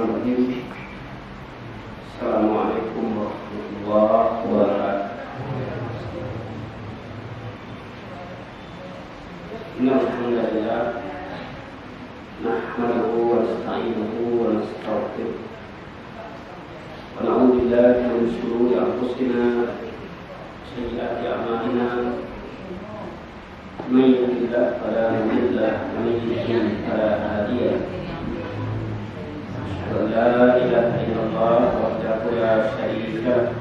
Bismillahirrahmanirrahim. Assalamualaikum warahmatullahi wabarakatuh. Innal hamdalillah nahmaduhu wa nasta'inuhu wa nastaghfiruh wa na'udzu billahi min shururi anfusina wa sayyiati a'malina. Man yahdihillahu fala mudilla lahu wa man yudlil fala hadiya lahu. La ilaha illallah wahdahu la syarika lahu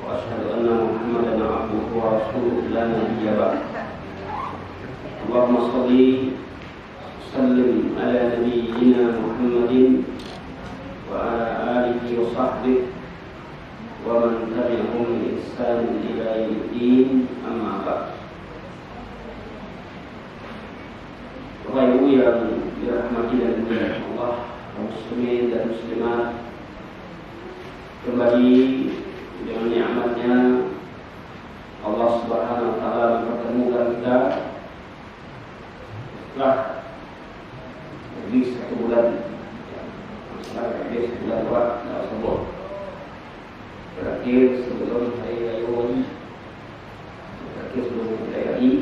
wa asyhadu anna Muhammadan abduhu wa rasuluhu la nabiyya ba'dahu. Allahumma shalli sallim ala nabiyyina Muhammadin wa ala alihi wa sahbihi wa man tabi'ahum bi ihsan ila yaumiddin, amma ba'd. Bapak Ibu yang dirahmati dan dimuliakan Allah, muslimin dan muslimat, kembali dengan nikmatnya Allah Subhanahu wa taala mempertemukan kita setelah lebih 1 bulan, lebih 1 bulan tersebut berakhir sebelum hari raya Wali, berakhir sebelum hari raya Id,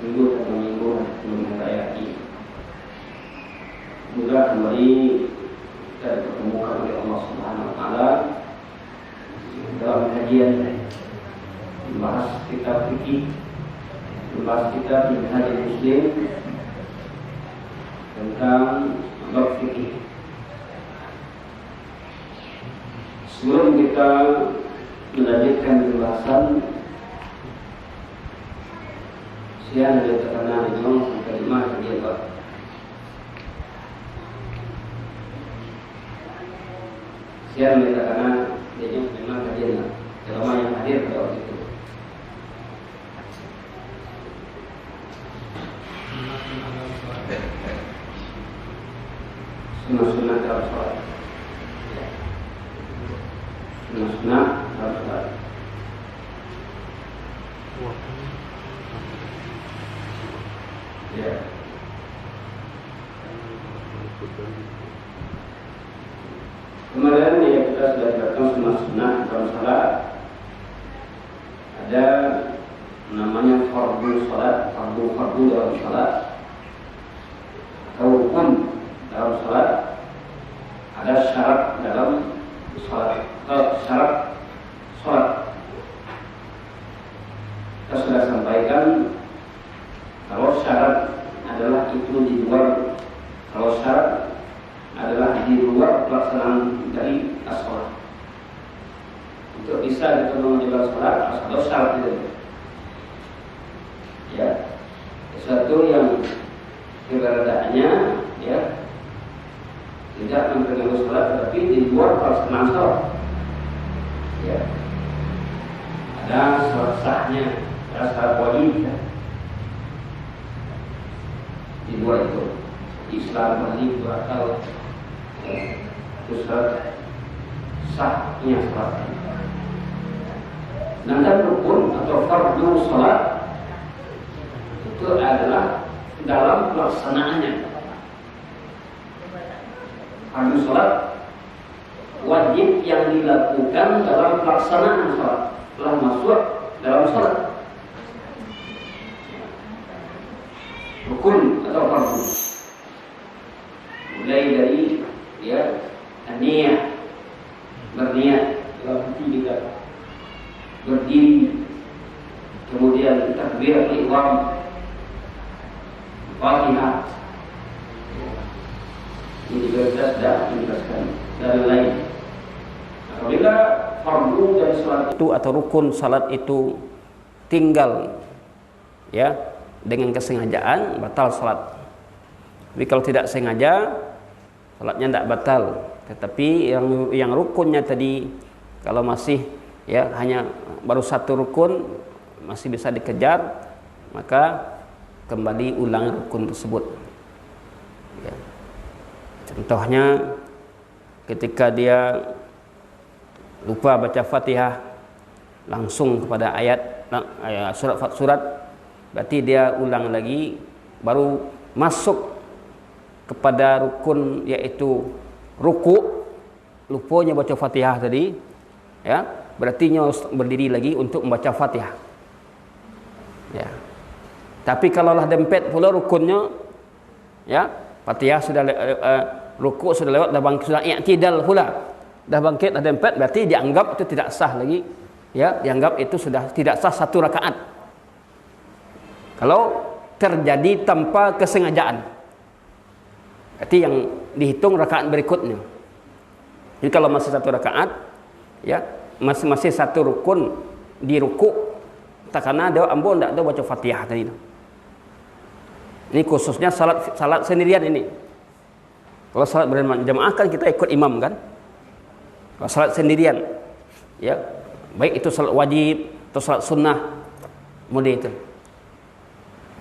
seminggu atau minggu sebelum hari raya Id. Semoga kembali kita dipertemukan oleh Allah Subhanahu wa taala dalam kajian membahas kitab fikih, membahas kitab Minhajul Muslim tentang bab fikih. Sebelum kita melanjutkan pembahasan, saya ada tekanan memang kalimat dia Pak. Saya mengatakan dia memang kajian selama yang hadir pada waktu itu. Sunnah-sunnah dalam sholat. Sunnah-sunnah dalam sholat. Ya. Kemarin ya kita sudah datang sunnah-sunnah dalam salat. Ada namanya fardu salat, fardu dalam salat, atau rukun dalam salat. Ada syarat dalam salat, atau syarat salat. Kita sudah sampaikan kalau syarat adalah itu di luar, kalau syarat adalah di luar pelaksanaan dari as-salat. Untuk bisa dipenuhi dalam salat harus syarat itu. Ya, sesuatu yang keberadaannya ya tidak mempengaruhi salat, tetapi di luar pelaksanaan salat. Ya, ada syarat sahnya, ada syarat wajib. Ya. Di luar itu Islam wajib batal. Itu syarat sahnya salat. Sedangkan rukun atau fardu salat itu adalah dalam pelaksanaannya. Fardu salat wajib yang dilakukan dalam pelaksanaan salat, telah masuk dalam salat. Rukun atau fardu mulai dari ya niat, berniat dalam hati kita, berdiri, kemudian takbir ihram, Fatihah, ini juga kita sudah menjelaskan dan lain. Apabila fardu dari salat itu atau rukun salat itu tinggal ya dengan kesengajaan, batal salat. Tapi kalau tidak sengaja, salatnya tidak batal. Tetapi yang rukunnya tadi kalau masih ya hanya baru 1 rukun masih bisa dikejar, maka kembali ulang rukun tersebut. Ya. Contohnya ketika dia lupa baca Fatihah langsung kepada ayat surat, berarti dia ulang lagi, baru masuk kepada rukun yaitu ruku, lupanya baca Fatihah tadi, ya, berarti harus berdiri lagi untuk membaca Fatihah. Ya. Tapi kalaulah dempet pula rukunnya, ya, Fatihah sudah ruku sudah lewat, dah bangkit, sudah i'tidal pula, dah bangkit, dah dempet, berarti dianggap itu tidak sah lagi, ya, dianggap itu sudah tidak sah satu rakaat. Kalau terjadi tanpa kesengajaan, berarti yang dihitung rakaat berikutnya. Jadi kalau masih satu rakaat, ya, masih satu rukun di ruku, tak karena dia ambo ndak ada baca Fatihah tadi. Ini khususnya salat sendirian ini. Kalau salat berjamaah kan kita ikut imam kan. Kalau salat sendirian, ya, baik itu salat wajib atau salat sunnah, model itu.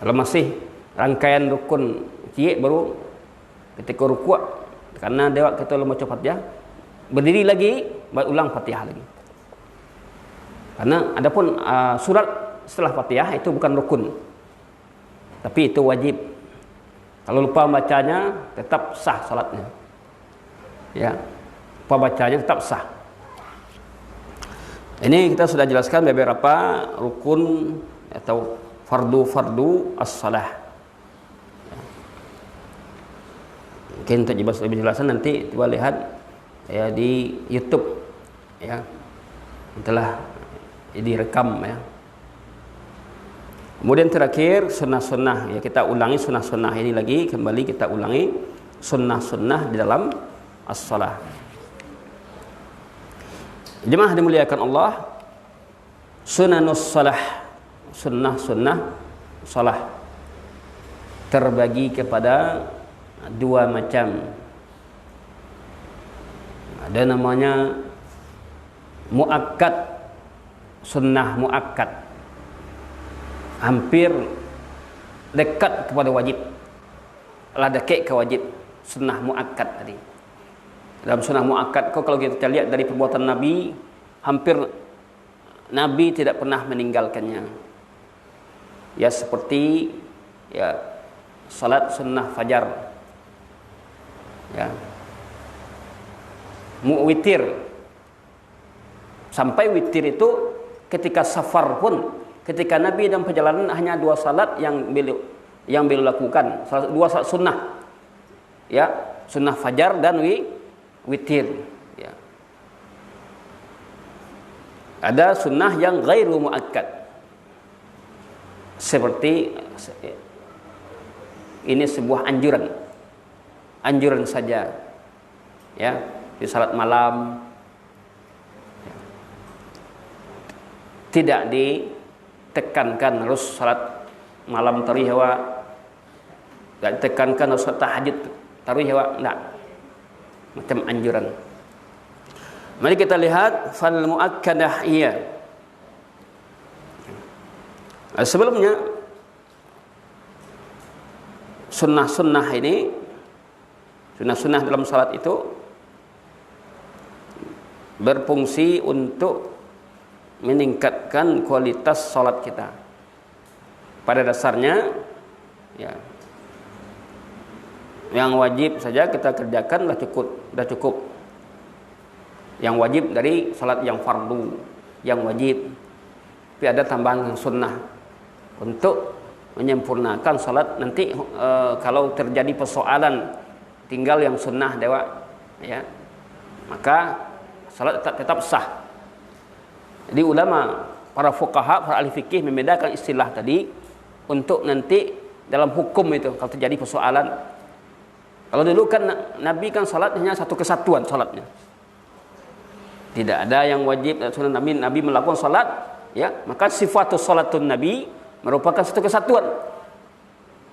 Kalau masih rangkaian rukun cie baru ketika ruku, karena dewa kita baca Fatihah, berdiri lagi, baru ulang Fatihah lagi. Karena adapun surat setelah Fatihah itu bukan rukun, tapi itu wajib. Kalau lupa bacanya tetap sah salatnya. Ya, lupa bacanya tetap sah. Ini kita sudah jelaskan beberapa rukun atau fardu as-salah. Mungkin untuk lebih jelasan nanti coba lihat ya di YouTube, ya, telah direkam, ya. Kemudian terakhir sunnah-sunnah, ya, kita ulangi sunnah-sunnah ini lagi, kembali kita ulangi sunnah-sunnah di dalam as-salah. Jemaah dimuliakan Allah, sunanus salah, sunnah-sunnah salah terbagi kepada dua macam. Ada namanya muakkad, sunnah muakkad, hampir dekat kepada wajib, lah dekat ke wajib, sunnah muakkad tadi. Dalam sunnah muakkad, kalau kita lihat dari perbuatan Nabi, hampir Nabi tidak pernah meninggalkannya. Ya, seperti, ya, salat sunnah fajar, ya, witir. Sampai witir itu ketika safar pun, ketika Nabi dalam perjalanan hanya dua salat yang beliau lakukan, dua salat sunnah, ya, sunnah fajar dan witir, ya. Ada sunnah yang ghairu muakkad, seperti ini sebuah anjuran saja, ya, di salat malam, ya, tidak ditekankan harus salat malam tarawih, tidak ditekankan harus salat tahajud tarawih, enggak, macam anjuran. Mari kita lihat fal muakkadah, iya. Sebelumnya sunnah-sunnah ini, sunnah-sunnah dalam salat itu berfungsi untuk meningkatkan kualitas salat kita. Pada dasarnya, ya, yang wajib saja kita kerjakan sudah cukup. Yang wajib dari salat yang fardu, yang wajib. Tapi ada tambahan sunnah untuk menyempurnakan salat nanti. Kalau terjadi persoalan tinggal yang sunnah dewa, ya, maka salat tetap sah. Jadi ulama, para fuqaha, para ahli fikih membedakan istilah tadi untuk nanti dalam hukum itu kalau terjadi persoalan. Kalau dulu kan Nabi kan salat hanya satu kesatuan salatnya. Tidak ada yang wajib sunnah Nabi melakukan salat, ya, maka sifatus salatun Nabi merupakan satu kesatuan.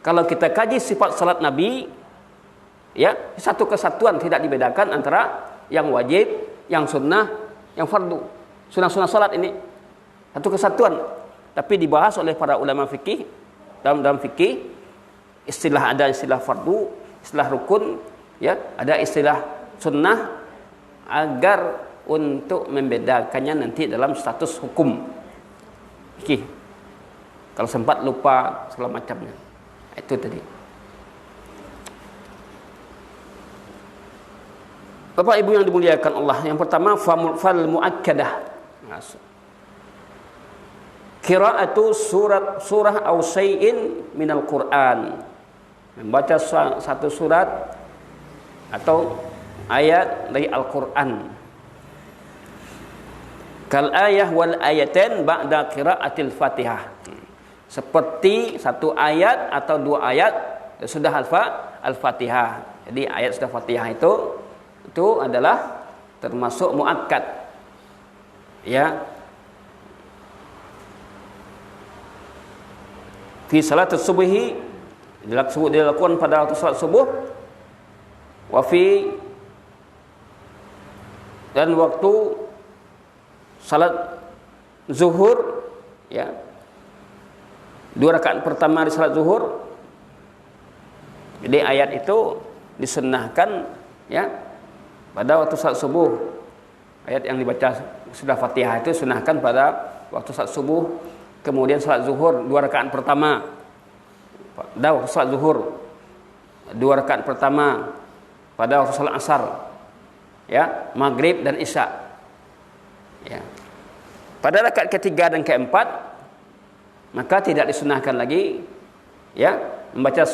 Kalau kita kaji sifat salat Nabi, ya, satu kesatuan, tidak dibedakan antara yang wajib, yang sunnah, yang fardu. Sunnah-sunnah salat ini satu kesatuan. Tapi dibahas oleh para ulama fikih, dalam fikih ada istilah fardu, istilah rukun, ya, ada istilah sunnah, agar untuk membedakannya nanti dalam status hukum. Kalau sempat lupa segala macamnya. Itu tadi. Bapak Ibu yang dimuliakan Allah, yang pertama fal muakkadah. Qiraatu surah aw syai'in minal Qur'an. Membaca satu surat atau ayat dari Al-Qur'an. Kal ayah wal ayatain ba'da qiraatil Fatihah. Seperti satu ayat atau dua ayat sudah Al-Fatihah. Jadi ayat sudah Fatihah itu adalah termasuk muakkad. Ya. Fi salatus subhi dilakukan pada waktu salat subuh, wa fi dan waktu salat zuhur, ya, 2 rakaat pertama di salat zuhur. Jadi ayat itu disunnahkan, ya, pada waktu salat subuh. Ayat yang dibaca sudah Fatihah itu sunahkan pada waktu salat subuh. Kemudian salat zuhur 2 rakaat pertama. Pada waktu salat zuhur 2 rakaat pertama. Pada waktu salat asar, ya, maghrib dan isya. Ya. Pada rakaat ketiga dan keempat maka tidak disunahkan lagi, ya, membaca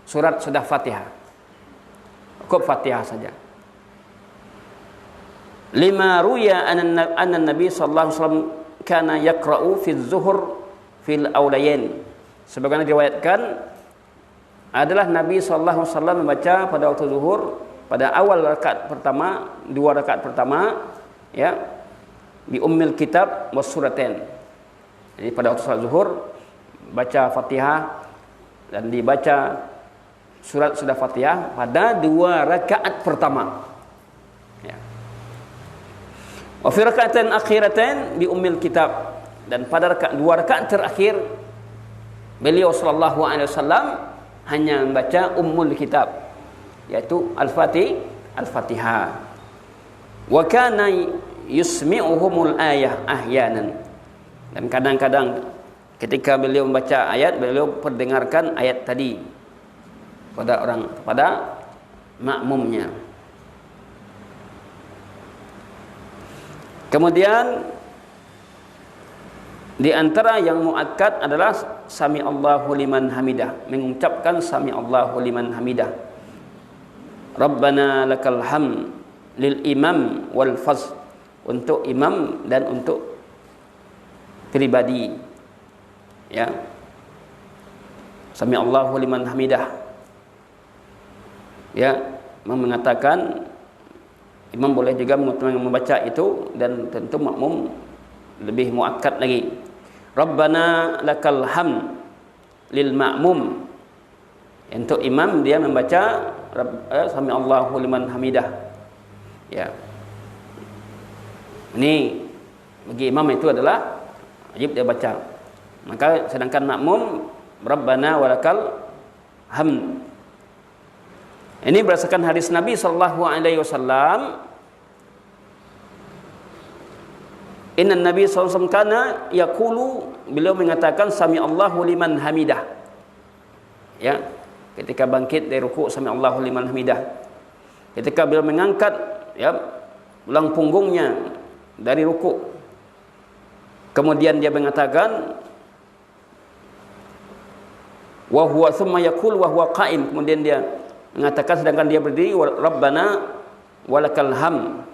surat sudah Fatihah. Cukup Fatihah saja. Lima ruya anna Nabi sallallahu alaihi wasallam kana yaqra'u fi zuhur fil awlayain. Sebagaimana diriwayatkan adalah Nabi sallallahu alaihi wasallam membaca pada waktu zuhur pada awal rakaat pertama, 2 rakaat pertama, ya, bi ummil kitab was suratain. Jadi pada waktu salat zuhur baca Fatihah dan dibaca surat sudah Fatihah pada 2 rakaat pertama. Ya. Wa fi raka'atain akhiratain bi ummil kitab, dan pada 2 rakaat terakhir beliau sallallahu alaihi wasallam hanya membaca ummul kitab, yaitu Al-Fatihah. Wa kana yusmi'uhumul ayah ahyanan, dan kadang-kadang ketika beliau membaca ayat, beliau perdengarkan ayat tadi pada makmumnya. Kemudian di antara yang muakkad adalah sami Allahu liman hamidah, mengucapkan sami Allahu liman hamidah. Rabbana lakal hamd lil imam wal faz, untuk imam dan untuk pribadi, ya. Sami Allahu liman hamidah, ya, mengatakan imam boleh juga membaca itu, dan tentu makmum lebih muakkad lagi. Rabbana lakal hamd lil ma'mum, untuk imam dia membaca sami Allahu liman hamidah, ya. Ini bagi imam itu adalah wajib dia baca. Maka sedangkan makmum Rabbana walakal hamd. Ini berdasarkan hadis Nabi sallallahu alaihi wasallam. Inna Nabi sallallahu alaihi wasallam kana yaqulu, beliau mengatakan sami Allahu liman hamidah. Ya, ketika bangkit dari rukuk sami Allahu liman hamidah. Ketika beliau mengangkat, ya, tulang punggungnya dari rukuk, kemudian dia mengatakan wa huwa thumma yaqul wa huwa qa'im, kemudian dia mengatakan sedangkan dia berdiri, Rabbana walakal hamd.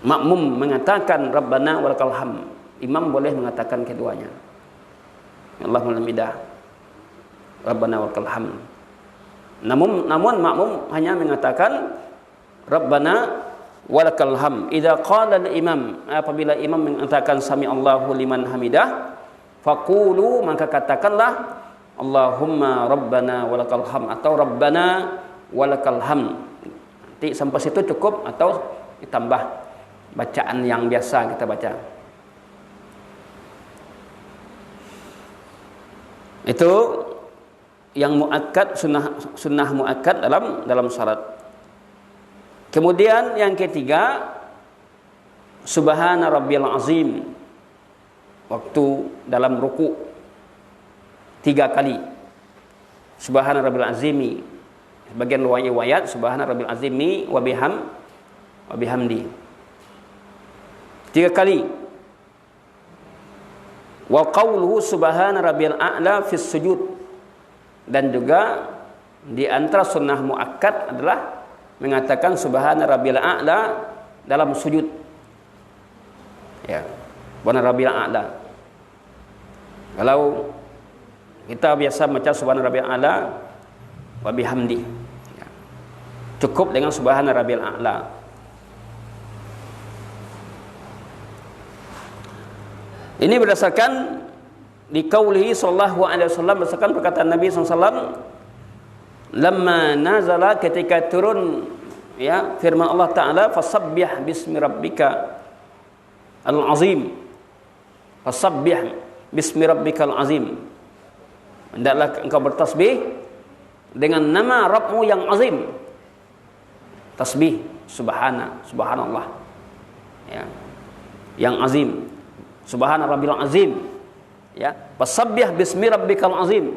Makmum mengatakan Rabbana walakal hamd. Imam boleh mengatakan keduanya. Allahumma hamidah, Rabbana walakal hamd. Namun makmum hanya mengatakan Rabbana walakal hamd. Idza qala al-imam, apabila imam mengatakan sami Allahu liman hamidah, faqulu, maka katakanlah Allahumma Rabbana walakal hamd, atau Rabbana walakal hamd. Nanti sampai situ cukup, atau ditambah bacaan yang biasa kita baca. Itu yang muakkad, sunnah muakkad dalam salat. Kemudian yang ketiga, subhana rabbiyal azim, waktu dalam ruku 3 kali. Subhana rabbil azimi, Bagian riwayat subhana rabbil azimi wa bihamdi. 3 kali. Wa qauluhu subhana rabbil a'la fis sujud. Dan juga di antara sunnah muakkad adalah mengatakan subhana rabbil a'la dalam sujud. Ya. Subhana rabbil a'la. Kalau kita biasa baca subhana rabbil a'la wa bihamdi, ya, cukup dengan subhana rabbil a'la. Ini berdasarkan di qaulihi sallallahu alaihi wasallam, berdasarkan perkataan Nabi SAW, lamma nazala, ketika turun ya firman Allah Ta'ala, fasabbih bismi rabbika al-azim, fasabbih bismi rabbika al-azim, hendaklah engkau bertasbih dengan nama Rabbmu yang azim. Tasbih subhanallah, ya, yang azim, subhana rabbil azim, ya, fasabbih bismi rabbikal azim,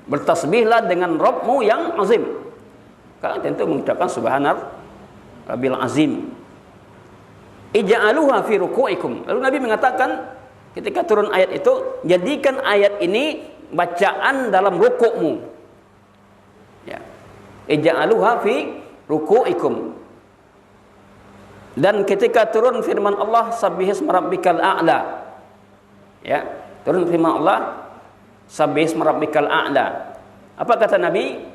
bertasbihlah dengan Rabbmu yang azim. Kalian tentu mengucapkan subhana rabbil azim. Ij'aluha fi ruku'ikum. Lalu Nabi mengatakan ketika turun ayat itu, jadikan ayat ini bacaan dalam rukukmu. Ya. Ij'aluha fi ruku'ikum. Dan ketika turun firman Allah, sabbihisma rabbikal a'la. Ya, turun firman Allah, sabbihisma rabbikal a'la. Apa kata Nabi?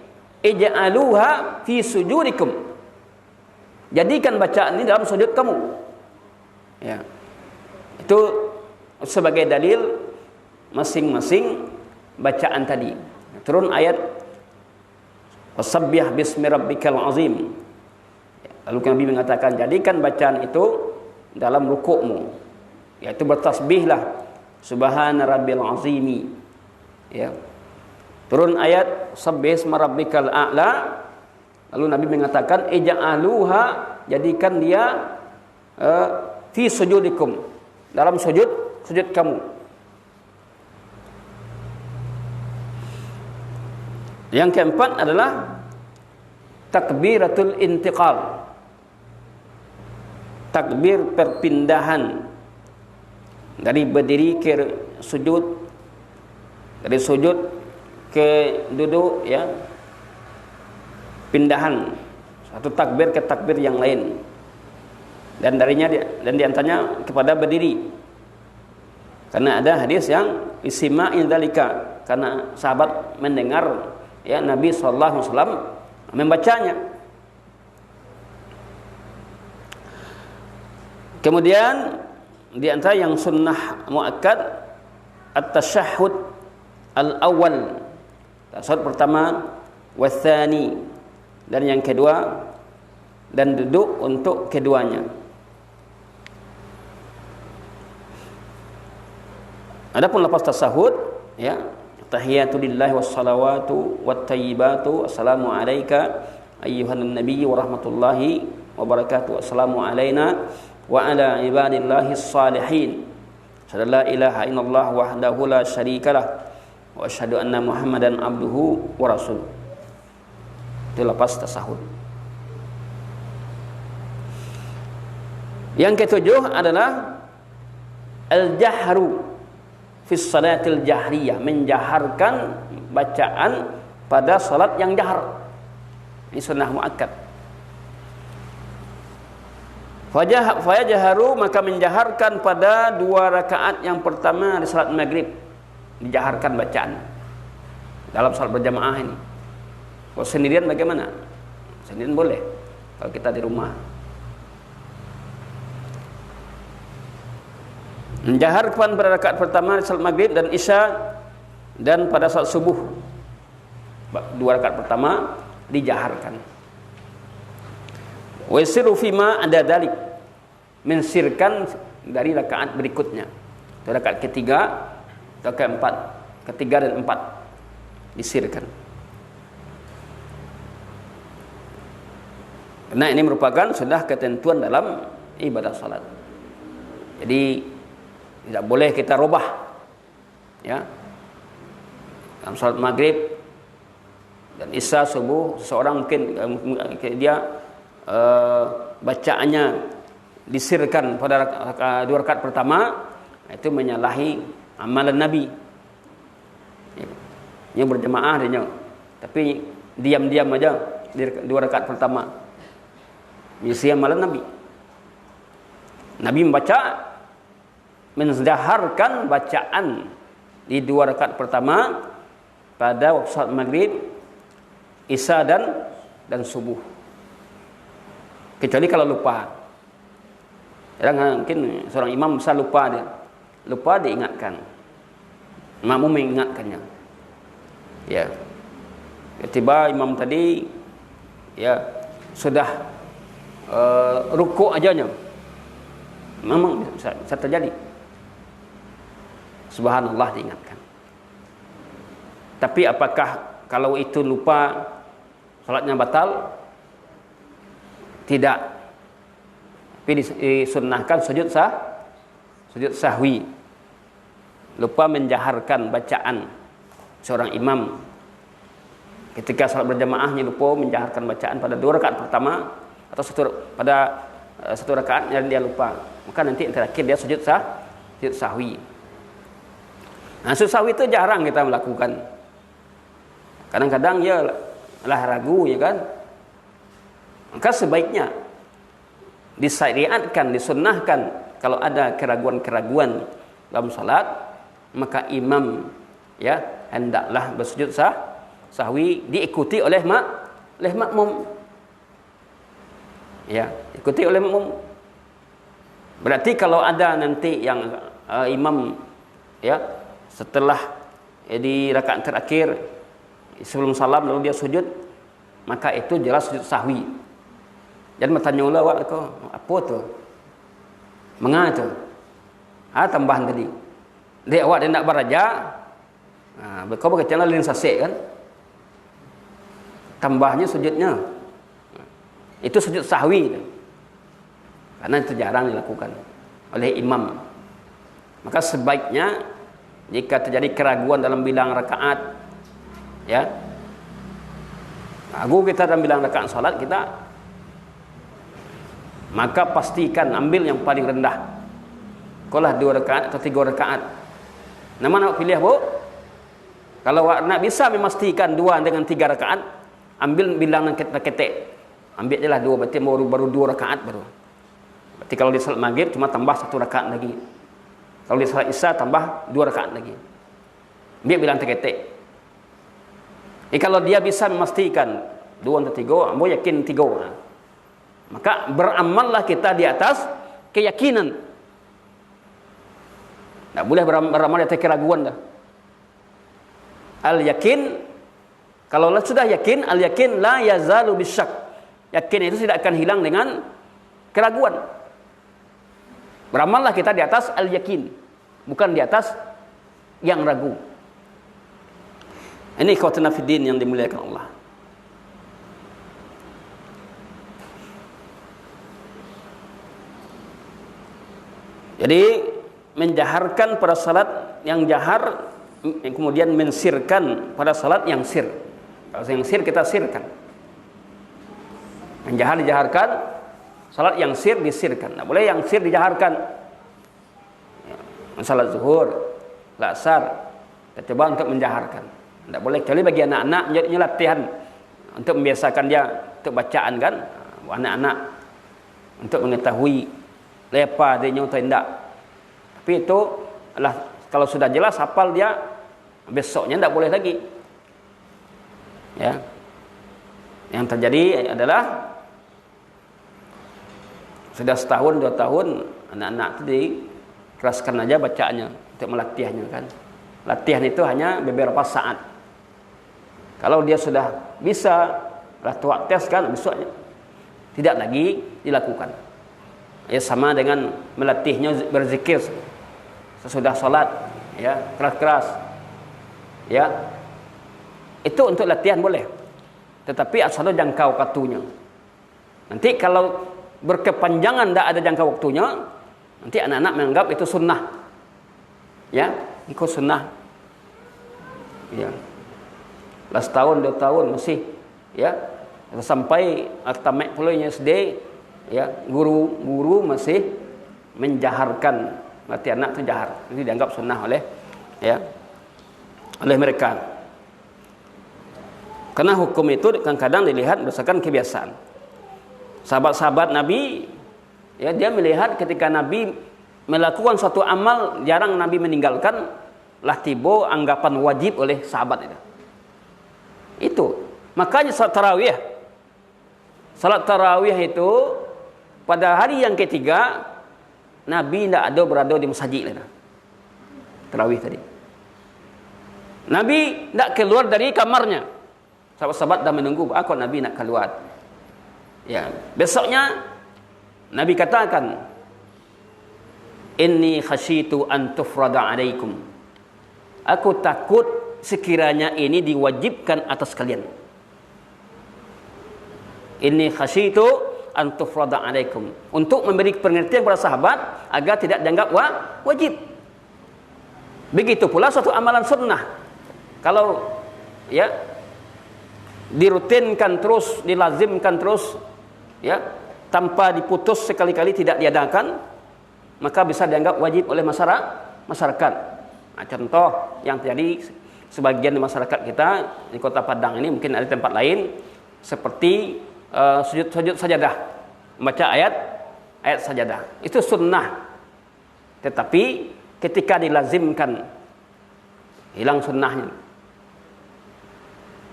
Ij'aluha fi sujudikum. Jadikan bacaan ini dalam sujud kamu. Ya. Itu sebagai dalil masing-masing bacaan tadi. Turun ayat wasabbih bismi rabbikal azim. Lalu Nabi mengatakan, jadikan bacaan itu dalam rukukmu, yaitu bertasbihlah subhana rabbil azimi. Ya. Turun ayat sabbih isma rabbikal a'la. Lalu Nabi mengatakan ij'aluha, jadikan dia fi sujudikum, dalam sujud kamu. Yang keempat adalah takbiratul intiqal. Takbir perpindahan dari berdiri ke sujud, dari sujud ke duduk, ya, pindahan satu takbir ke takbir yang lain, dan darinya dan diantaranya kepada berdiri, karena ada hadis yang istima'in dzalika, karena sahabat mendengar ya Nabi sallallahu alaihi wasallam membacanya. Kemudian di antara yang sunnah muakkad at-tasyahhud al-awwal, tasyahud pertama, watsani, dan yang kedua, dan duduk untuk keduanya. Adapun lafaz tasyahud, ya, tahiyatu lillahi wassalawatu wattayyibatu, assalamu alayka ayyuhan nabiyyu wa rahmatullahi wa barakatuh, assalamu alayna wa ala ibadillahis salihin, asyhadu la ilaha illallah wahdahu la syarikalah wa asyhadu anna muhammadan abduhu wa rasuluh. Itu lafaz tasyahud. Yang ketujuh adalah al-jahru fi salatil jahriyah, menjaharkan bacaan pada salat yang jahar. Ini sunnah muakkad. Fayajaharu, maka menjaharkan pada 2 rakaat yang pertama di salat maghrib, dijaharkan bacaan dalam salat berjamaah ini. Kalau sendirian bagaimana? Sendirian boleh kalau kita di rumah. Menjaharkan pada rakaat pertama di salat maghrib dan isya, dan pada salat subuh 2 rakaat pertama dijaharkan. Wa yasiru fima ada dalik, mensirkan dari rakaat berikutnya, rakaat ketiga atau keempat, ketiga dan empat disirkan. Karena ini merupakan sudah ketentuan dalam ibadah salat. Jadi tidak boleh kita rubah, ya. Dalam salat maghrib Dan isya subuh seseorang mungkin dia bacaannya disirkan pada dua rakaat pertama, itu menyalahi amalan Nabi. Yang berjemaah dia, tapi diam-diam aja di dua rakaat pertama, menyisihi amalan Nabi. Nabi membaca, menjaharkan bacaan di dua rakaat pertama pada waktu salat maghrib, isya dan subuh. Kecuali kalau lupa. Kadang mungkin seorang imam bisa lupa diingatkan. Makmum mengingatkannya. Ya. Tiba imam tadi ya sudah rukuk ajanya. Memang bisa terjadi. Subhanallah diingatkan. Tapi apakah kalau itu lupa salatnya batal? Tidak. Tapi disunnahkan sujud sahwi. Lupa menjaharkan bacaan seorang imam ketika salat berjamaahnya, lupa menjaharkan bacaan pada dua rakaat pertama atau pada satu rakaat yang dia lupa, maka nanti yang terakhir dia sujud sahwi. Nah, sujud sahwi itu jarang kita melakukan. Kadang-kadang ya lah ragu, ya kan? Maka sebaiknya disyariatkan, disunnahkan kalau ada keraguan-keraguan dalam salat, maka imam ya hendaklah bersujud sahwi diikuti oleh makmum. Ya, ikuti oleh makmum. Berarti kalau ada nanti yang imam ya setelah di rakaat terakhir sebelum salam lalu dia sujud, maka itu jelas sujud sahwi. Jangan bertanya ulah awak kau apa tu? Mengapa tu? Tambahan tadi. Dia awak dia nak beraja. Kau berkata lain sasek kan? Tambahnya sujudnya. Itu sujud sahwi. Karena itu jarang dilakukan oleh imam. Maka sebaiknya jika terjadi keraguan dalam bilang rakaat, ya, ragu kita dalam bilang rakaat salat kita, maka pastikan ambil yang paling rendah. Kalau 2 rakaat atau 3 rakaat. Nah, mana awak pilih, Bu? Kalau awak nak bisa memastikan 2 dengan 3 rakaat, ambil bilangan ketek. Ambil je lah 2, berarti baru 2 rakaat baru. Berarti kalau di salat maghrib cuma tambah 1 rakaat lagi. Kalau di salat isya tambah 2 rakaat lagi. Ambil bilangan ketek. Kalau dia bisa memastikan 2 atau 3, ambo yakin 3. Maka beramallah kita di atas keyakinan. Tak boleh beramal di atas keraguan dah. Al-yakin, kalau sudah yakin, al-yakin la yazalu bisyak. Yakin itu tidak akan hilang dengan keraguan. Beramallah kita di atas al-yakin, bukan di atas yang ragu. Ini ikhwatuna fiddin yang dimuliakan Allah. Jadi menjaharkan pada salat yang jahar, kemudian mensirkan pada salat yang sir. Kalau yang sir kita sirkan. Yang jahar dijaharkan, salat yang sir disirkan. Tidak boleh yang sir dijaharkan. Salat zuhur, asar, kita coba untuk menjaharkan. Tidak boleh, kecuali bagi anak-anak menjadinya latihan untuk membiasakan dia untuk bacaan kan, anak-anak untuk mengetahui lepa dia atau tidak. Tapi itu adalah kalau sudah jelas hafal dia, besoknya tidak boleh lagi. Ya. Yang terjadi adalah sudah setahun 2 tahun anak-anak itu dikeraskan aja bacaannya untuk melatihnya kan. Latihan itu hanya beberapa saat. Kalau dia sudah bisa tuak tes kan, besoknya tidak lagi dilakukan. Ya, sama dengan melatihnya berzikir sesudah salat, ya, keras-keras. Ya. Itu untuk latihan boleh. Tetapi asal jangkau waktunya. Nanti kalau berkepanjangan tidak ada jangka waktunya, nanti anak-anak menganggap itu sunnah. Ya, ikut sunnah. Ya. tahun 2 tahun masih ya sampai tamat pulainya SD ya guru-guru masih menjaharkan mati anak itu jahar. Ini dianggap sunnah oleh mereka. Karena hukum itu kadang-kadang dilihat berdasarkan kebiasaan. Sahabat-sahabat Nabi ya dia melihat ketika Nabi melakukan suatu amal jarang Nabi meninggalkan, lah tiba anggapan wajib oleh sahabat itu. Itu. Makanya salat tarawih itu pada hari yang ketiga Nabi tidak ada berada di masjid lah. Tarawih tadi. Nabi tidak keluar dari kamarnya. Sahabat-sahabat dah menunggu, aku Nabi nak keluar. Ya, besoknya Nabi katakan, "Inni khasyitu an tufrada 'alaikum." Aku takut sekiranya ini diwajibkan atas kalian. Inni khasyitu an tufrada 'alaikum. Untuk memberi pengertian kepada sahabat agar tidak dianggap wajib. Begitu pula suatu amalan sunnah. Kalau ya dirutinkan terus, dilazimkan terus ya tanpa diputus sekali-kali tidak diadakan, maka bisa dianggap wajib oleh masyarakat. Nah, contoh yang terjadi sebagian masyarakat kita di Kota Padang ini, mungkin ada tempat lain, seperti sujud sajadah, membaca ayat sajadah. Itu sunnah. Tetapi ketika dilazimkan hilang sunnahnya.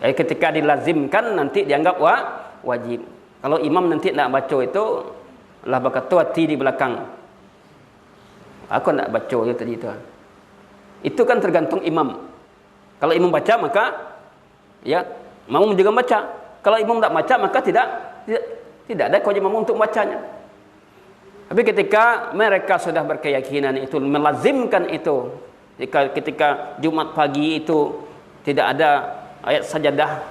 Ketika dilazimkan nanti dianggap wajib. Kalau imam nanti nak baca itu lah berkata hati di belakang. Aku nak baca itu tadi itu. Itu kan tergantung imam. Kalau imam baca maka ya makmum juga baca. Kalau imam tak baca maka tidak ada kewajiban makmum untuk membacanya. Tapi ketika mereka sudah berkeyakinan itu melazimkan itu, ketika Jumat pagi itu tidak ada ayat sajadah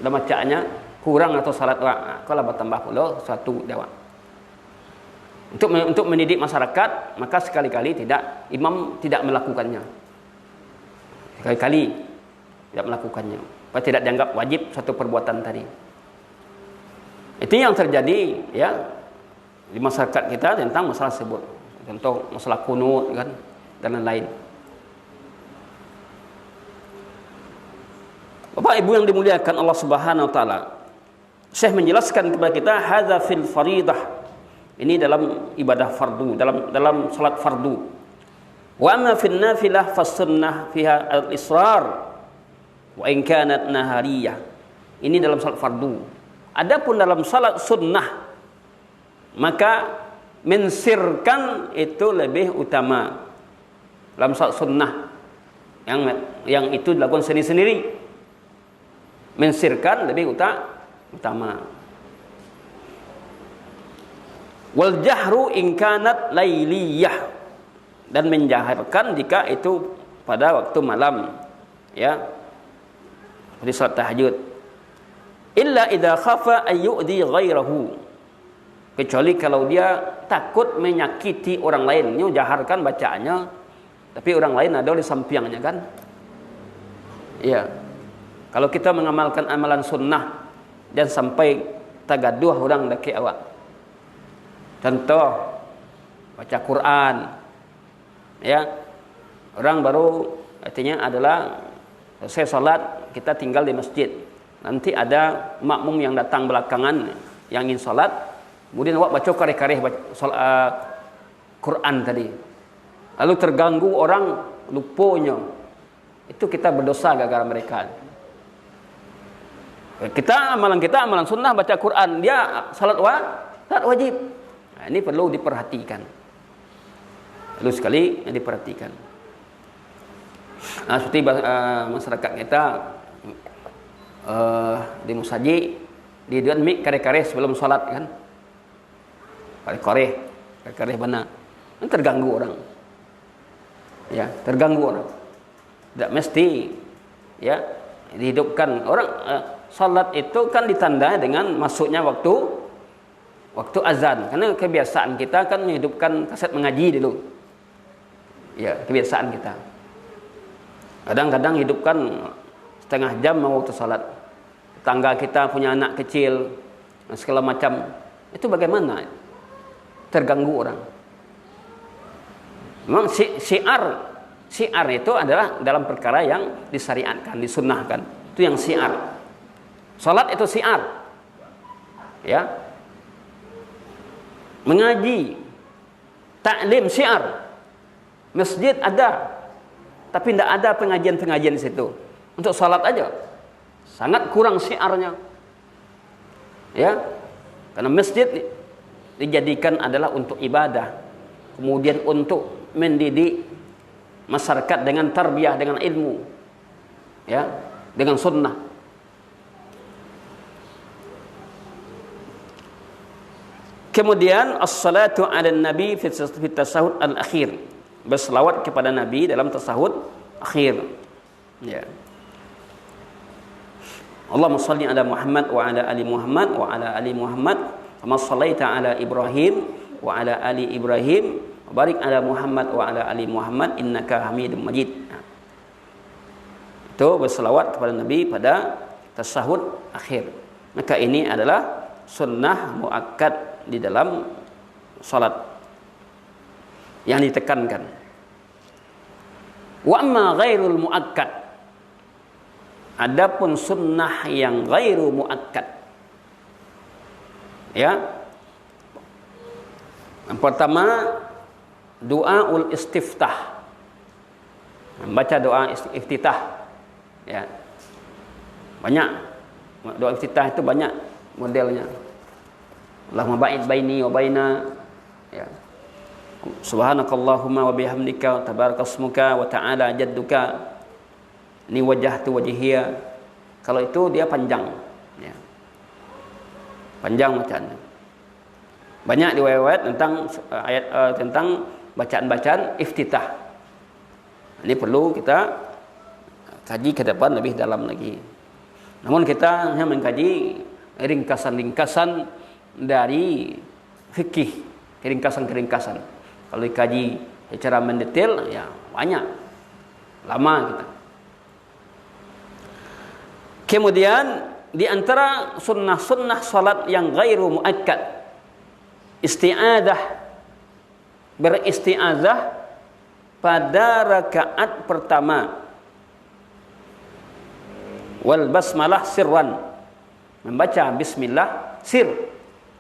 dalam bacaannya kurang atau salat kalau bertambah pula satu jawab. Untuk mendidik masyarakat, maka sekali-kali imam tidak melakukannya. Sekali-kali tidak melakukannya. Supaya tidak dianggap wajib satu perbuatan tadi. Itu yang terjadi ya di masyarakat kita tentang masalah tersebut. Contoh masalah kunut kan dan lain-lain. Bapak Ibu yang dimuliakan Allah Subhanahu wa taala. Syekh menjelaskan kepada kita hadza fil faridah. Ini dalam ibadah fardu, dalam salat fardu. Wa amma fil nafilah fas sunnah fiha al-israr wa in kanat nahariyah. Ini dalam salat fardu. Adapun dalam salat sunnah maka mensirkan itu lebih utama. Dalam salat sunnah yang itu dilakukan sendiri-sendiri. Mensirkan lebih utama. Wal jahru in kanat lailiyah, dan menjaharkan jika itu pada waktu malam ya seperti salat tahajud. Illa idza khafa ay yu'di ghairahu, kecuali kalau dia takut menyakiti orang lain. Ini jaharkan bacaannya tapi orang lain ada di sampingnya kan. Iya. Kalau kita mengamalkan amalan sunnah dan sampai tagaduh orang daki awak. Contoh baca Quran. Ya. Orang baru artinya adalah selesai salat, kita tinggal di masjid. Nanti ada makmum yang datang belakangan yang ingin salat, kemudian awak baca kareh-kareh Quran tadi. Lalu terganggu orang lupanya. Itu kita berdosa gara-gara mereka. Amalan sunnah baca Quran, dia salat wajib. Nah, ini perlu diperhatikan. Perlu sekali diperhatikan. Nah, seperti masyarakat kita di musajid di duan mik kare-kare sebelum salat kan. Kare-kare benar. Ini terganggu orang. Ya, terganggu orang. Tidak mesti ya dihidupkan orang. Salat itu kan ditandai dengan masuknya waktu azan. Karena kebiasaan kita kan menghidupkan kaset mengaji dulu. Ya, kebiasaan kita. Kadang-kadang hidupkan setengah jam mau waktu salat. Tetangga kita punya anak kecil, segala macam, itu bagaimana? Terganggu orang. Memang syiar itu adalah dalam perkara yang disyariatkan, disunnahkan. Itu yang syiar. Salat itu syiar. Ya. Mengaji, taklim syiar. Masjid ada, tapi tidak ada pengajian-pengajian di situ. Untuk salat aja. Sangat kurang syiarnya. Ya. Karena masjid dijadikan adalah untuk ibadah. Kemudian untuk mendidik masyarakat dengan tarbiyah, dengan ilmu. Ya, dengan sunnah. Kemudian as-salatu 'ala nabi fi tasahhud al-akhir. Berselawat kepada Nabi dalam tasahud akhir. Ya. Allahumma shalli ala Muhammad wa ala ali Muhammad wa ala ali Muhammad kama shallaita ala Ibrahim wa ala ali Ibrahim wa barik ala Muhammad wa ala ali Muhammad innaka Hamidum Majid. Itu berselawat kepada Nabi pada tasahud akhir. Maka ini adalah sunnah muakkad di dalam salat yang ditekankan. Wa amma ghairul muakkad, adapun sunnah yang ghairu muakkad, ya, yang pertama doaul istiftah, membaca doa iftitah, ya, banyak doa iftitah itu banyak modelnya. Allahumma ba'id baini wa baina, ya, subhanakallahumma wa bihamdika tabarakasmuka wa ta'ala jadduka ni wajhatu wajhiya. Kalau itu dia panjang, ya. Panjang bacaan. Banyak riwayat tentang ayat tentang bacaan-bacaan iftitah. Ini perlu kita kaji ke depan lebih dalam lagi. Namun kita hanya mengkaji ringkasan-ringkasan dari fikih, ringkasan-ringkasan. Kalau dikaji secara mendetail, ya banyak, lama kita. Kemudian di antara sunnah-sunnah salat yang ghairu muakkad, isti'adzah, beristi'adzah pada rakaat pertama, wal basmalah sirran, membaca bismillah sir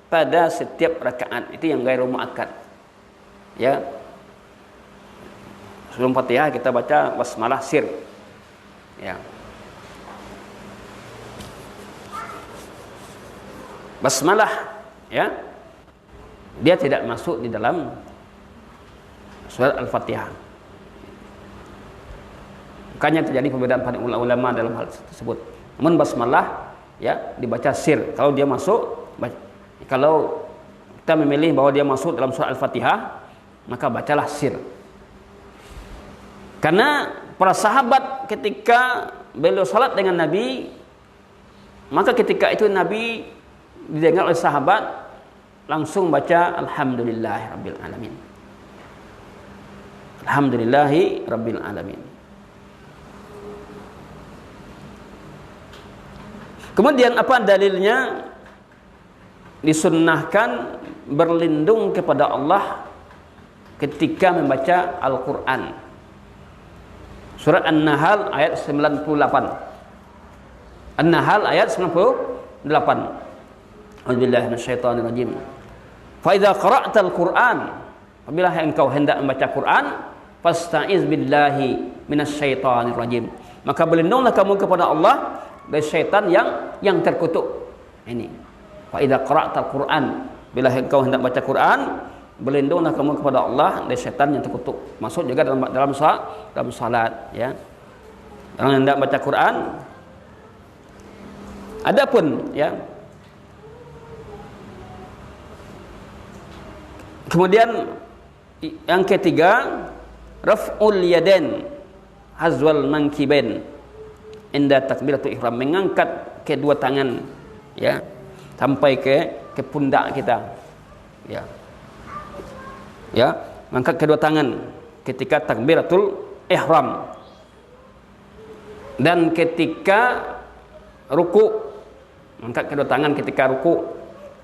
pada setiap rakaat, itu yang ghairu muakkad. Ya, sebelum Fatihah kita baca basmalah sir, ya. Basmalah, ya, dia tidak masuk di dalam surat Al-Fatihah. Makanya terjadi perbedaan pada ulama dalam hal tersebut. Namun basmalah, ya, dibaca sir. Kalau dia masuk, kalau kita memilih bahwa dia masuk dalam surat Al-Fatihah, maka bacalah sir. Karena para sahabat ketika beliau salat dengan Nabi, maka ketika itu Nabi didengar oleh sahabat langsung baca alhamdulillahi rabbil alamin. Alhamdulillahi rabbil alamin. Kemudian apa dalilnya? Disunnahkan berlindung kepada Allah ketika membaca Al-Quran. Surat An-Nahl ayat 98. An-Nahl ayat 98. A'udzubillahi minasyaitonirrajim. Fa idza qara'tal Qur'an, apabila engkau hendak membaca Quran, fasta'iz billahi minasyaitonirrajim. Maka berlindunglah kamu kepada Allah dari syaitan yang terkutuk. Ini. Fa idza qara'tal Qur'an, bila engkau hendak baca Quran, berlindunglah kamu kepada Allah dari syaitan yang terkutuk. Masuk juga dalam salat, ya. Orang hendak baca Quran. Adapun, ya, kemudian yang ketiga, raf'ul yadain hazwal mankibain inda takbiratul ihram, mengangkat kedua tangan, ya, sampai ke pundak kita, ya. Ya, mengangkat kedua tangan ketika takbiratul ihram. Dan ketika ruku, angkat kedua tangan ketika ruku,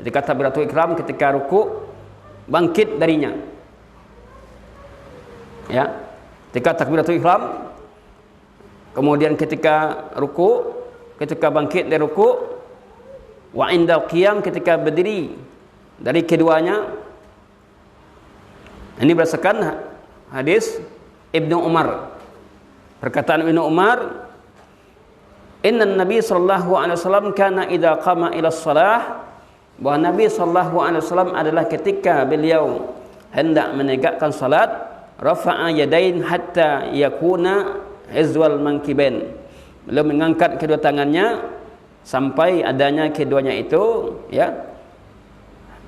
ketika takbiratul ihram, ketika ruku, bangkit darinya. Ya, ketika takbiratul ihram, kemudian ketika ruku, ketika bangkit dari ruku, wa indal qiyam, ketika berdiri dari keduanya. Ini berdasarkan hadis Ibnu Umar. Perkataan Ibnu Umar, inna Nabi sallallahu alaihi wasallam kana idza qama ila shalah, bahwa Nabi sallallahu alaihi wasallam adalah ketika beliau hendak menegakkan salat, rafa'a yadain hatta yakuna hizwal mankibain. Beliau mengangkat kedua tangannya sampai adanya keduanya itu, ya,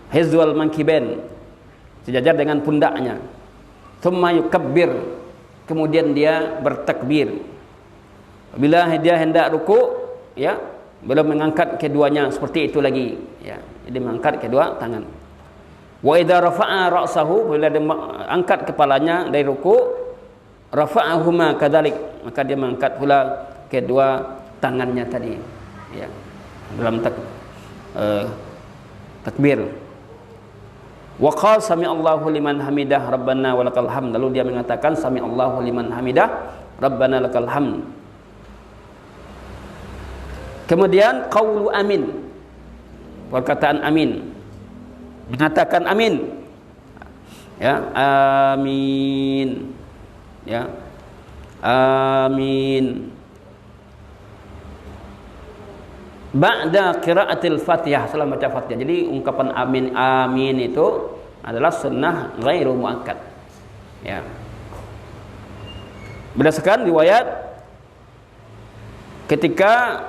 hizwal mankibain, sejajar dengan pundaknya. Tsumma yukabbir, kemudian dia bertakbir. Bila dia hendak ruku, ya, beliau mengangkat keduanya seperti itu lagi, ya. Jadi mengangkat kedua tangan. Wa idza rafa'a ra'sahu, bila dia angkat kepalanya dari ruku, rafa'ahuma kadzalik, maka dia mengangkat pula kedua tangannya tadi, ya, dalam takbir. Wa qala sami'allahu liman hamidah rabbana walakal hamd, lalu dia mengatakan sami'allahu liman hamidah rabbana lakal hamd. Kemudian qaulu amin, perkataan amin, mengatakan amin, ya, amin, ya, amin, ba'da qiraatil Fatihah, setelah baca Fatihah. Jadi ungkapan amin amin itu adalah sunnah ghairu muakkad, ya. Berdasarkan riwayat ketika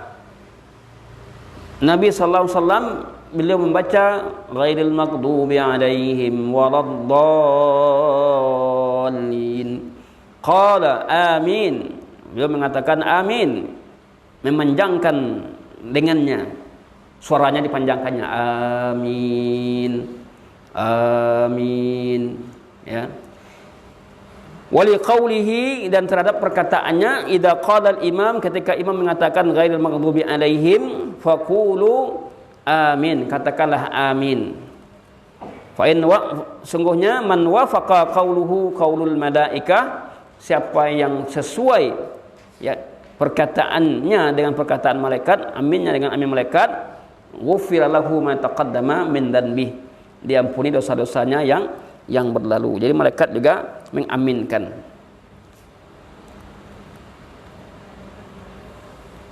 Nabi sallallahu alaihi wasallam beliau membaca ghairil maghdubi alaihim waladdallin, qala amin, beliau mengatakan amin, memanjangkan dengannya, suaranya dipanjangkannya, amin, amin, ya. Wali qawlihi, dan terhadap perkataannya, idza qala al-imam, ketika imam mengatakan ghairil maghdubi alaihim faqulu amin, katakanlah amin. Fa in sungguhnya man wafaqa qawluhu qawlul malaikah, siapa yang sesuai, ya, perkataannya dengan perkataan malaikat, aminnya dengan amin malaikat, ghufira lahu ma taqaddama min dhanbi, diampuni dosa-dosanya yang berlalu. Jadi malaikat juga mengaminkan.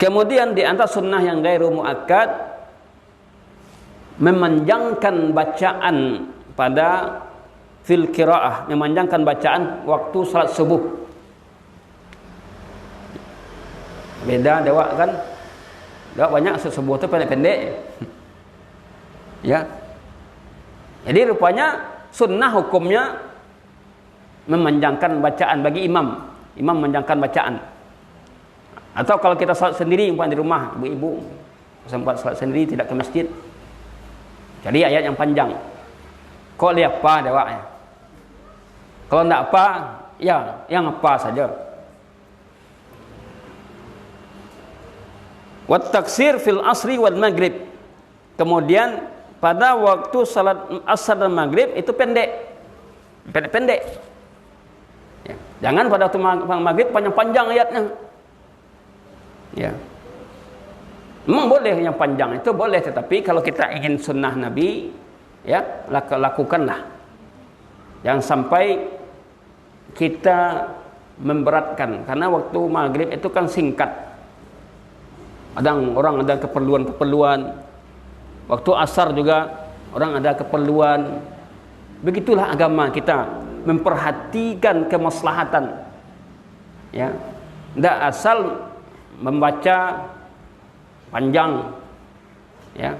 Kemudian di antara sunnah yang ghairu muakkad, memanjangkan bacaan pada fil qiraah, memanjangkan bacaan waktu salat subuh. Beda dewak kan, dewak banyak subuh itu pendek-pendek, ya. Jadi rupanya sunnah hukumnya memanjangkan bacaan bagi imam memanjangkan bacaan. Atau kalau kita salat sendiri di rumah, ibu-ibu sempat salat sendiri tidak ke masjid, jadi ayat yang panjang. Kok lihat apa dewaknya? Kalau tidak apa, ya yang apa saja. Wat taksir fil asri wal maghrib, kemudian pada waktu salat asar dan maghrib itu pendek, ya. Jangan pada waktu maghrib panjang-panjang ayatnya, ya. Memang boleh yang panjang itu boleh, tetapi kalau kita ingin sunnah Nabi, ya, lakukanlah. Jangan sampai kita memberatkan, karena waktu maghrib itu kan singkat. Orang ada keperluan. Waktu asar juga orang ada keperluan. Begitulah agama kita, memperhatikan kemaslahatan, ya. Tidak asal membaca panjang, ya.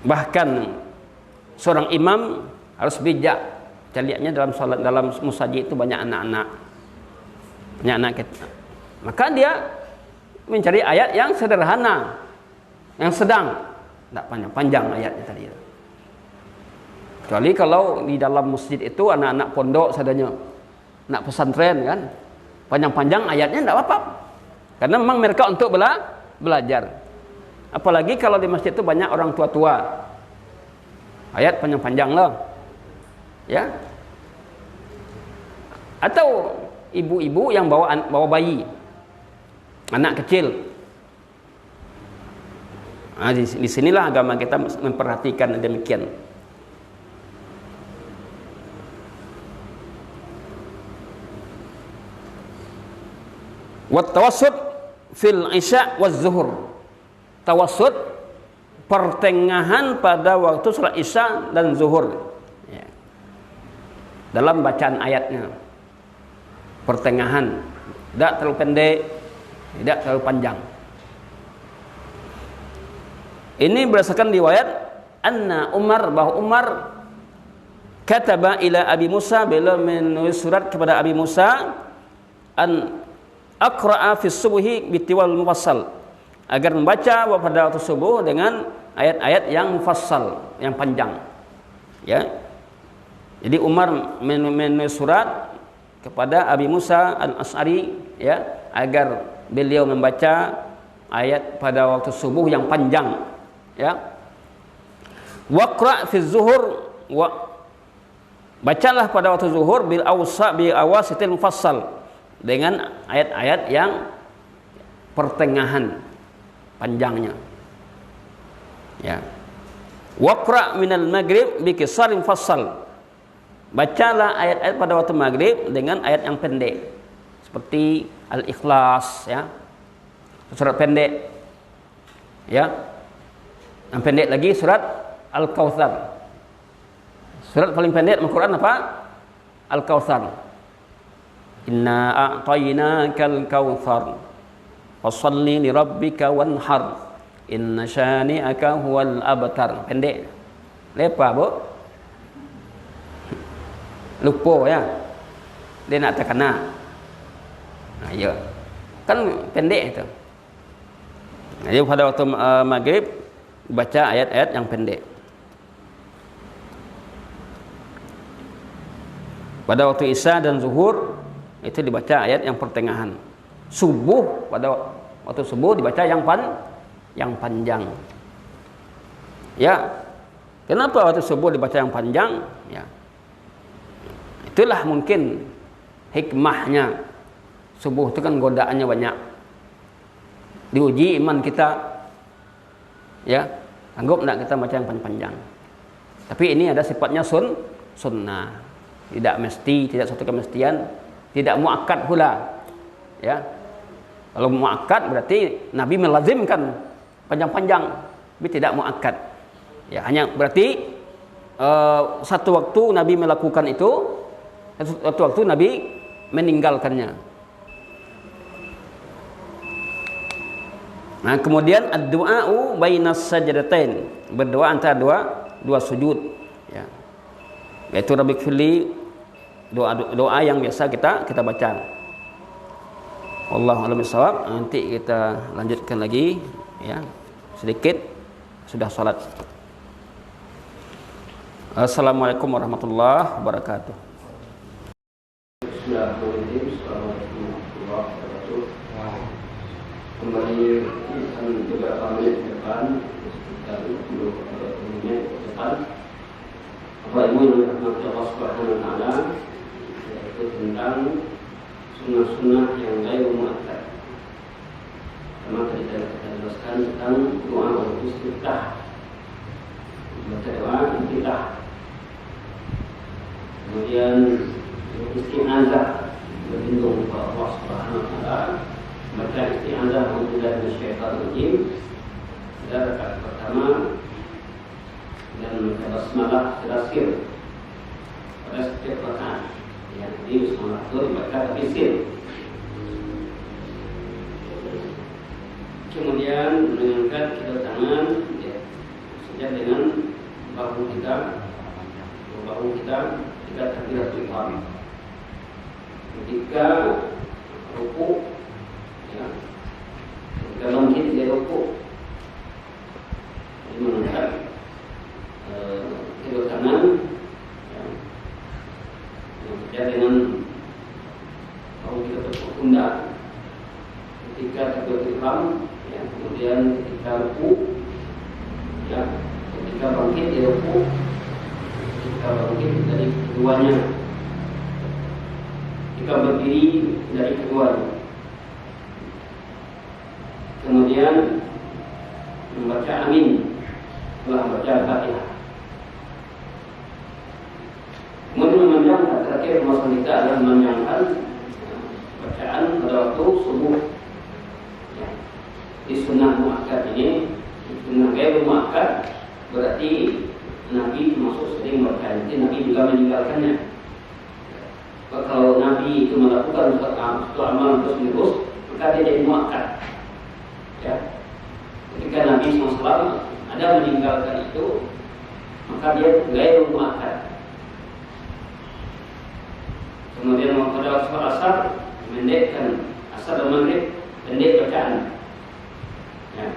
Bahkan seorang imam harus bijak. Kita lihatnya dalam salat, dalam musajid itu banyak anak-anak kita. Maka dia mencari ayat yang sederhana, yang sedang, tidak panjang-panjang ayatnya tadi. Kecuali kalau di dalam masjid itu anak-anak pondok sadanya, anak pesantren kan, Panjang-panjang ayatnya tidak apa-apa. Karena memang mereka untuk belajar. Apalagi kalau di masjid itu banyak orang tua-tua. Ayat panjang-panjang lah. Ya. Atau ibu-ibu yang bawa bayi. Anak kecil. Nah, di sinilah agama kita memperhatikan demikian. Wat tawassut fil isya waz zuhur. Tawassut pertengahan pada waktu salat isya dan zuhur. Ya. Dalam bacaan ayatnya. Pertengahan, tidak terlalu pendek, tidak terlalu panjang. Ini berdasarkan riwayat anna Umar, bahwa Umar kataba ila Abi Musa, beliau menulis surat kepada Abi Musa an aqra'a fi subuhi bitiwal mufassal, agar membaca pada waktu subuh dengan ayat-ayat yang mufassal, yang panjang. Ya. Jadi Umar menulis surat kepada Abi Musa Al-Asy'ari, ya, agar beliau membaca ayat pada waktu subuh yang panjang. Ya. Waqra' fi zuhur, bacalah pada waktu zuhur bil awasitil mufassal, dengan ayat-ayat yang pertengahan panjangnya. Ya. Waqra' minal maghrib bi qisarin mufassal, bacalah ayat-ayat pada waktu maghrib dengan ayat yang pendek, seperti Al-Ikhlas, ya, surat pendek. Ya. Yang pendek lagi surat Al-Kautsar. Surat paling pendek Al-Quran apa? Al-Kautsar. Inna a'tainakal kautsar fasholli li rabbika wanhar inna syani'aka huwal abtar. Pendek. Lepa, Bu. Lupa, ya. Dia nak terkena. Nah, ya. Kan pendek itu. Jadi pada waktu maghrib baca ayat-ayat yang pendek. Pada waktu isya dan zuhur itu dibaca ayat yang pertengahan. Subuh, pada waktu subuh dibaca yang panjang. Ya. Kenapa waktu subuh dibaca yang panjang? Ya. Itulah mungkin hikmahnya. Subuh itu kan godaannya banyak. Diuji iman kita. Ya, sanggup enggak kita baca yang panjang? Tapi ini ada sifatnya sunnah. Tidak mesti, tidak satu kemestian, tidak muakkad pula. Ya. Kalau muakkad berarti Nabi melazimkan panjang-panjang, tapi tidak muakkad. Ya, hanya berarti satu waktu Nabi melakukan itu, satu waktu Nabi meninggalkannya. Nah, kemudian ad-du'a'u bainas sajdatain, berdoa antara dua sujud, ya. Yaitu Rabbighfirli, doa yang biasa kita baca. Wallahu a'lam bishawab. Nanti kita lanjutkan lagi, ya. Sedikit sudah salat. Assalamualaikum warahmatullahi wabarakatuh. Kembali beberapa menit ke depan, dari 10 menit ke depan, Bapak Ibu yang dirahmati Allah Subhanahu wa Ta'ala, yaitu tentang sunnah-sunnah yang lain muakkad. Pertama tadi kita jelaskan tentang doa istiftah, baca doa istiftah. Kemudian isti'adzah, berlindung kepada Allah Subhanahu wa Ta'ala. Baca isti'adzah a'udzubillahi minasyaitonir rajim pada rakaat pertama, dan membaca basmalah terakhir pada setiap rakaat. Ya, jadi basmalah itu dibaca tapi sir. Kemudian mengangkat kedua tangan, ya, sejak dengan bahu kita takbiratul ihram. Ketika rukuk, ya, ketika bangkit dari rukuk, mengangkat kedua tangan, ya, dengan bahu kita terfokus ketika takbiratul ihram, ya, kemudian ketika ruku, ya, ketika bangkit dari ruku, ketika bangkit dari keduanya, ketika berdiri dari keduanya, kemudian membaca amin setelah membaca Al-Fatihah. Kemudian memanjangkan, terakhir masalah kita adalah memanjangkan bacaan pada waktu subuh. Ya. Di sunnah muakkad ini, sunnah ghair muakkad berarti Nabi termasuk sering membaca, jadi Nabi juga meninggalkannya. Kalau Nabi itu melakukan suatu amal terus-menerus, maka dia jadi muakkad. Ya. Ketika Nabi SAW ada meninggalkan itu, maka dia ghair muakkad. Kemudian pada waktu asar mendekkan asar dan maghrib pendek bacaan. Ya.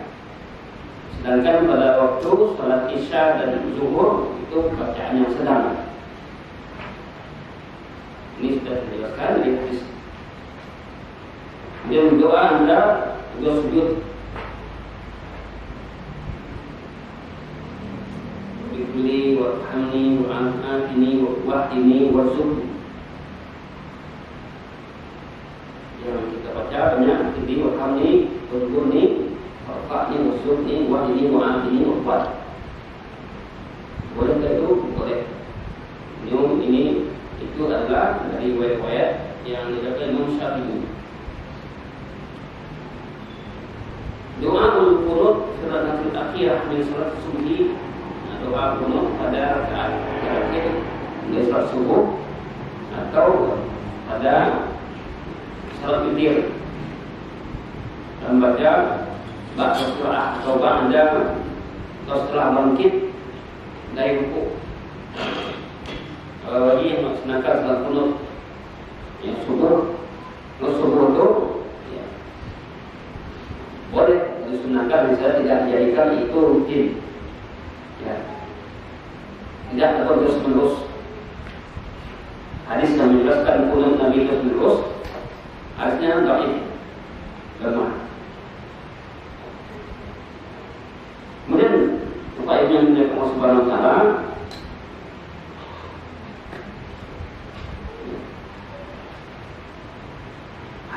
Sedangkan pada waktu salat isya dan zuhur itu bacaan yang sedang. Ini sudah dijelaskan di hadis. Kemudian doa Anda juga sujud. Bikuli warhamni wa'afini wa'hdini warzuqni. Yang kita baca banyak ini warhamni warzuqni warfa'ni warzuqni wahdini wa'afini warfa'ni. Boleh tak itu? Boleh. Ini itu adalah dari riwayat yang diriwayatkan Imam Syafi'i. Doa al-qunut fi rakaatil akhirah min salat subuh, doa qunut pada rakaat terakhir dari salat subuh atau pada salat witir dan baca ba'da surah atau ba'da atau setelah bangkit dari ruku. Kalau lagi yang melaksanakan salat qunut yang subuh itu ya, boleh disunahkan, bisa tidak dijadikan itu rutin, ya, tidak terus menerus. Hadis yang menjelaskan qunut Nabi terus menerus hadisnya dhaif, lemah. Kemudian upayanya menyebut Allah Subhanahu wa taala,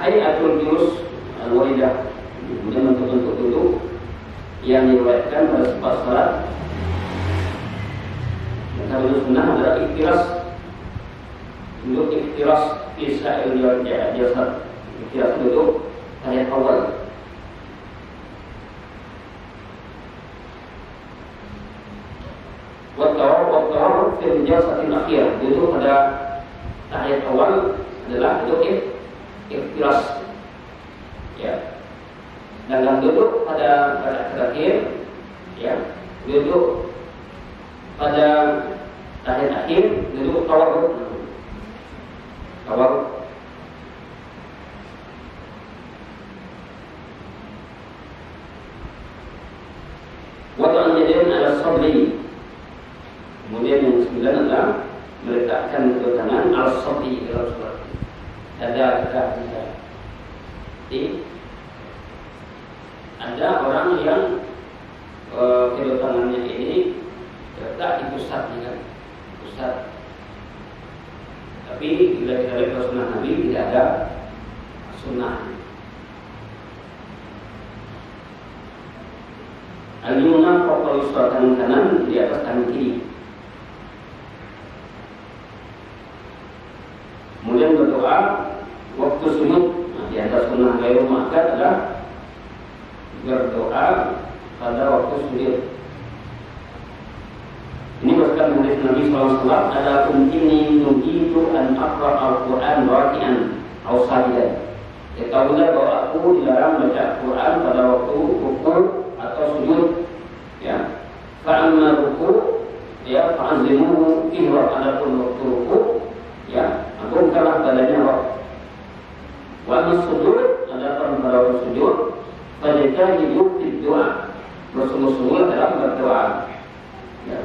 hayatul jurus al-waridah, kemudian bentuk-bentuk duduk yang diriwayatkan pada sebuah salat. Yang sunnah adalah iftiras, duduk iftiras fisa'il jasad, iftiras duduk tahiyat awal. Wa fil jalsatil akhirah, duduk pada tahiyat awal adalah duduk iftiras, ya. Dan duduk pada terakhir, ya, duduk pada tahiyat akhir, duduk tawarruk. Wada'an yadayn ala sabri. Kemudian yang sembilan adalah meletakkan kedua tangan ala sabri dalam salat. Dada kita. Jadi ada orang yang kedua tangannya ini letak di pusatnya, kan? Pusat. Tapi bila kita lihat sunnah Nabi tidak ada sunnah. Al-yumna fawqa yusra, tangan kanan di atas tangan kiri. Kemudian berdoa waktu sujud. Di antara sunnah ghair muakkad adalah berdoa pada waktu sujud. Ini berdasarkan hadis Nabi SAW, "Adakum inni nuhitu an aqra al-Quran raki'an aw sajidan." Ketahuilah bahwa aku dilarang baca Al-Quran pada waktu ruku atau sujud. Ya, fa'amma ruku, ya, fa'azimuhu fihi, adapun waktu ruku, ya, agungkanlah badannya roh. Wa amma sujud, adapun pada waktu sujud, fajtahidu fid du'a, bersungguh-sungguh dalam berdoa. Ya.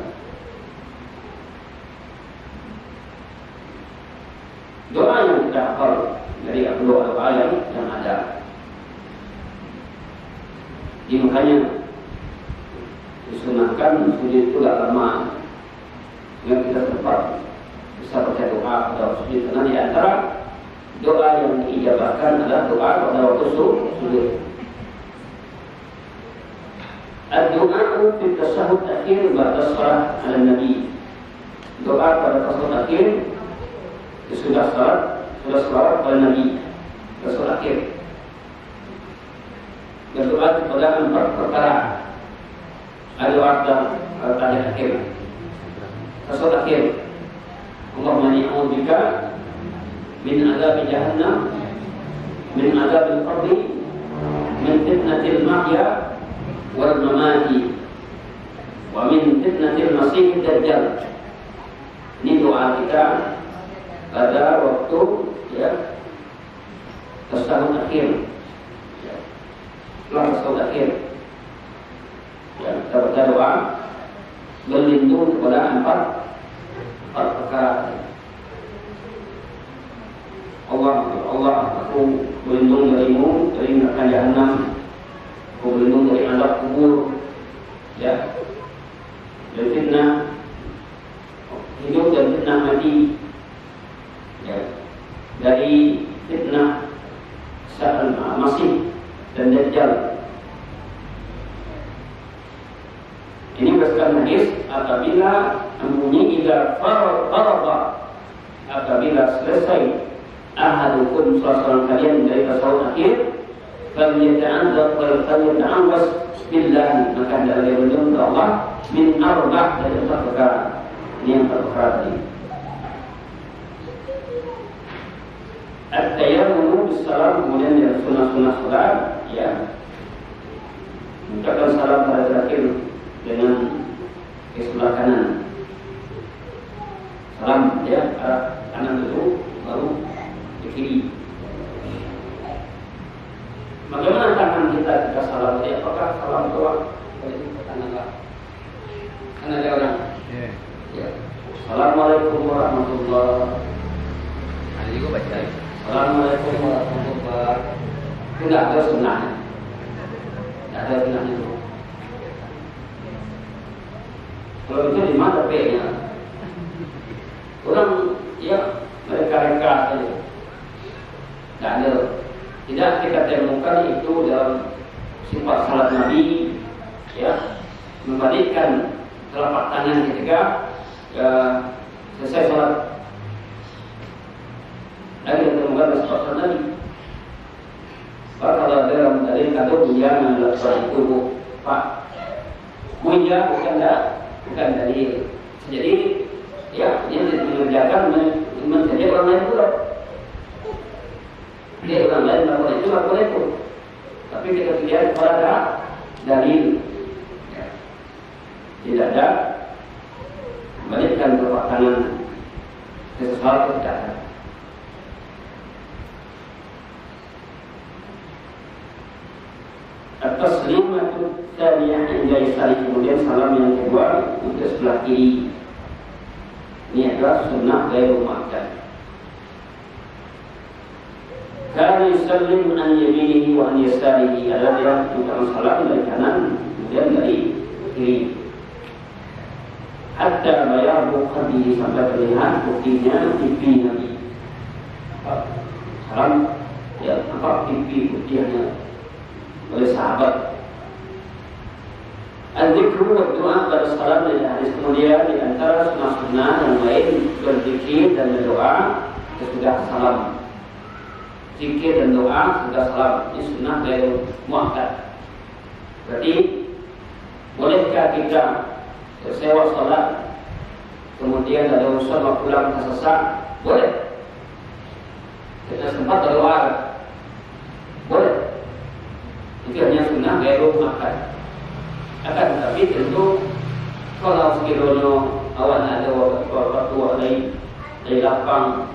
Doa yang kita hafal dari doa-doa yang ada. Jadi makanya disunahkan sujud itu gak lama, sehingga kita sempat bisa baca doa pada sujud. Karena di antara doa yang diijabahkan adalah doa pada waktu sujud. Ad-du'a'u fi tasyahhud akhir ba'da shalah 'ala nabi. Doa pada tasyahhud akhir sudah salat pada nabi. Tasyahhud akhir. Berdoa kepada 4 perkara. Ada waktu tahiyat akhir. Tasyahhud akhir. Allahumma inni a'udzubika min adzab jahannam, min adzab al-qabr, min fitnatil mahya wal mamati, wa min fitnatil masih dajjal. Ini doa kita pada waktu tasyahhud akhir. Setelah tasyahhud akhir, kita baca doa berlindung kepada 4 perkara. Allah, aku berlindung darimu dari neraka jahanam, aku berlindung dari azab kubur, dari fitnah hidup dan fitnah mati, dari fitnah masih dan dajjal. Ini berdasarkan hadis, apabila bunyi idza faragha, apabila selesai ahadukum salah seorang kalian dari tasyahud akhir, falyata'awwaz billahi, maka hendaklah dia berlindung kepada Allah min arba' dari 4 perkara. Ini yang 4 perkara tadi. At-tayammum bis-salam, kemudian yang sunnah-sunnah salat, mengucapkan salam pada terakhir dengan ke sebelah kanan. Salam arah kanan dulu, baru ke kiri. Bagaimana tangan kita ketika salam? Apakah salam doang? Kan ada orang. Assalamualaikum warahmatullahi wabarakatuh. Ada juga baca. Assalamualaikum warahmatullahi wabarakatuh. Itu tidak ada sunnahnya. Tidak ada sunnahnya itu. Kalau itu di mana P-nya? Orang mereka-reka saja. Tidak ada. Tidak kita temukan itu dalam sifat salat Nabi, membalikkan telapak tangan ketika selesai salat. Dan kita temukan dalam sifat salat Nabi. Kalau dalam dalil kata buya melakukan itu, Pak, buya bukan dalil. Jadi dia mengerjakan menjadi orang lain pula. Dia orang lain lakukan itu. Tapi kita lihat pada dalil, tidak ada balikkan telapak tangan sesuatu tidak ada. At-taslimatu tsaniyah inda yasari, kemudian salam yang kedua untuk sebelah kiri. Ini adalah sunnah ghairu muakkad. Kana yusallim an yaminihi wa an yasarihi, adalah dia mengucapkan salam dari kanan kemudian dari kiri. Hatta bayadu qadhi, sampai terlihat putihnya pipi Nabi. Salam nampak pipi putihnya oleh sahabat. Al-Zikru wa doa pada salam dari hadis, kemudian di antara sunnah-sunnah yang lain berzikir dan berdoa sesudah salam. Zikir dan doa sesudah salam, ini sunnah ghairu muakkad. Berarti bolehkah kita sewa salat kemudian ada urusan mau pulang tersesat? Boleh. Kita sempat berdoa, boleh. Itu hanya sunnah ghairu muakkad. Akan tetapi tentu kalau sekiranya awan ada waktu dari lapang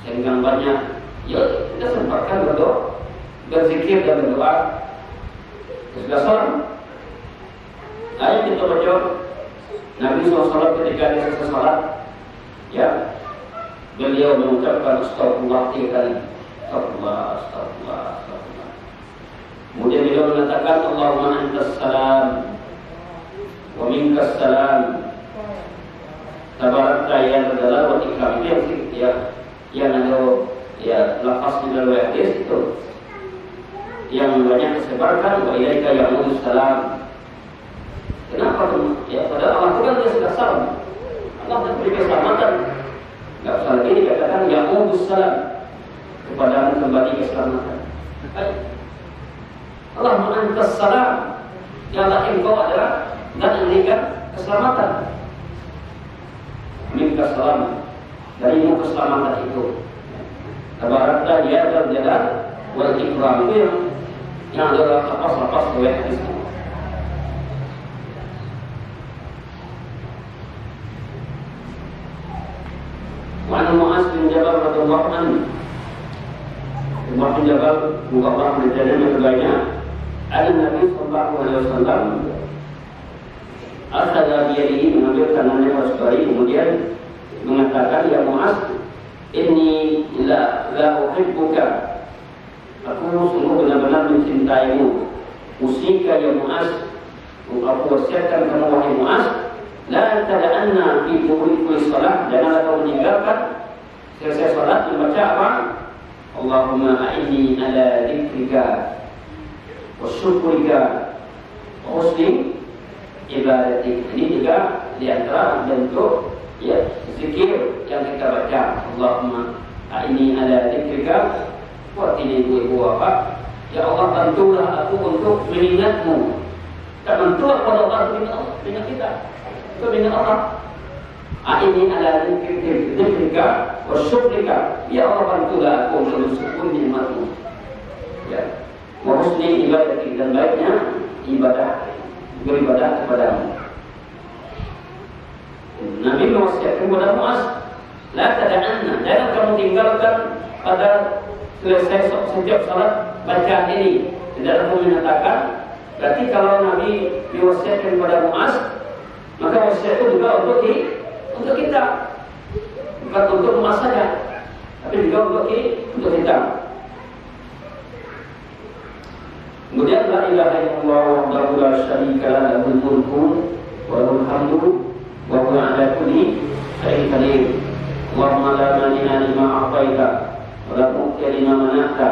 sehingga banyak, kita sempatkan berdoa, berzikir dan berdoa sesudah salam. Ayat kita baca Nabi SAW ketika dia selesai salat, beliau mengucapkan astagfirullah 3 kali. Astagfirullah. Kemudian beliau beliau mengatakan Allahumma antas salam wa minkas salam tabarakta ya adalah wa ikram. Itu yang ada ya lafaz di dalam hadis itu yang banyak disebarkan wa ilaika ya'udus salam. Kenapa? Ya padahal Allah itu kan dia sudah salam. Allah memberi keselamatan. Enggak usah lagi dikatakan ya'udus salam, kepadamu kembali keselamatan. Allah mengantas salam, ya Allah engkau adalah dan memberikan keselamatan. Minta salam, darimu keselamatan itu. Tabarakta ya dzal jalal wal ikram, itu yang adalah lepas dari hadis itu. Wa an Mu'adz bin Jabal radhiyallahu anhu, Mu'adz bin Jabal semoga Allah menjadikan keduanya, ada Nabi sallallahu alaihi wasallam akhadha biyadihi, mengambil tangannya Rasulullah, kemudian mengatakan, ya Mu'adz, inni la uhibbuka, aku sungguh benar-benar mencintaimu. Usika ya Mu'adz, aku wasiatkan kamu wahai Mu'adz, la tada'anna fi kulli shalah, janganlah kau meninggalkan selesai salat membaca apa? Allahumma a'inni ala dzikrika wa syukrika wa husni ibadatik. Ini juga di antara bentuk ya zikir yang kita baca. Allahumma a'inni ala dzikrika, buat ini ibu apa? Ya Allah, bantulah aku untuk mengingatmu. Tak bantulah pada Allah mengingat kita. Itu mengingat Allah. A'inni ala dzikrika wa syukrika. Ya Allah, bantulah aku untuk bersyukur nikmatmu. Ya. Wa husni ibadatik, dan baiknya ibadah, beribadah kepadamu. Nabi mewasiatkan kepada Mu'adz, la tada'anna, jangan kamu tinggalkan pada selesai setiap salat bacaan ini. Tidak ada menyatakan, berarti kalau Nabi diwasiatkan kepada Mu'adz, maka wasiat itu juga untuk kita, bukan untuk Mu'adz saja, tapi juga untuk kita. Kemudian la ilaha illallah wahdahu la syarika lah, lahul mulku wa lahul hamdu wa huwa ala kulli syai'in qadir. Allahumma la mani'a lima a'taita wa la mu'tiya lima mana'ta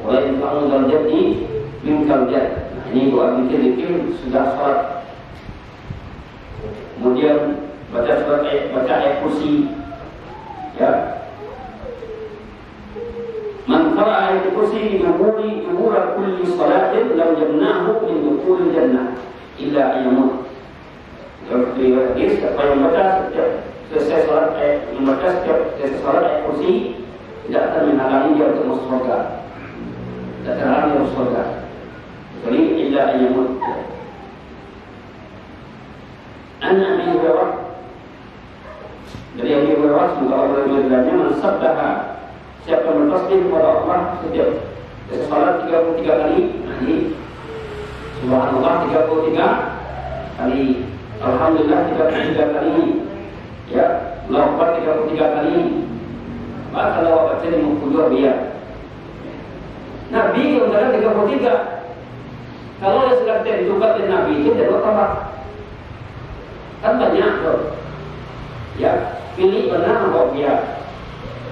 wa la yanfa'u dzal jaddi minkal jadd. Nah, ini doa zikir sudah salat. Kemudian baca ayat kursi, ya. Man qara'a ayatul kursi bi umuri kulli salatin lam yamna'hu min dukhulil jannah illa ayyamut. Riwayat hadis, siapa yang membaca setiap selesai salat ayat kursi tidak akan menghalangi dia untuk masuk surga. Tidak terhalang masuk surga. Kecuali illa ayyamut. An Abi Hurairah, dari Abi Hurairah semoga Allah meridainya, mensabdaha, siapa bertasbih kepada Allah setiap salat 33 kali. Ini subhanallah 33 kali, alhamdulillah 33 kali, ya, Allahu Akbar 33 kali. Maka kalau baca di mukjizat dia, Nabi undang 33. Kalau yang sudah ditentukan dari Nabi itu tidak bertambah. Kan banyak tuh, ya, pilih benar atau biar.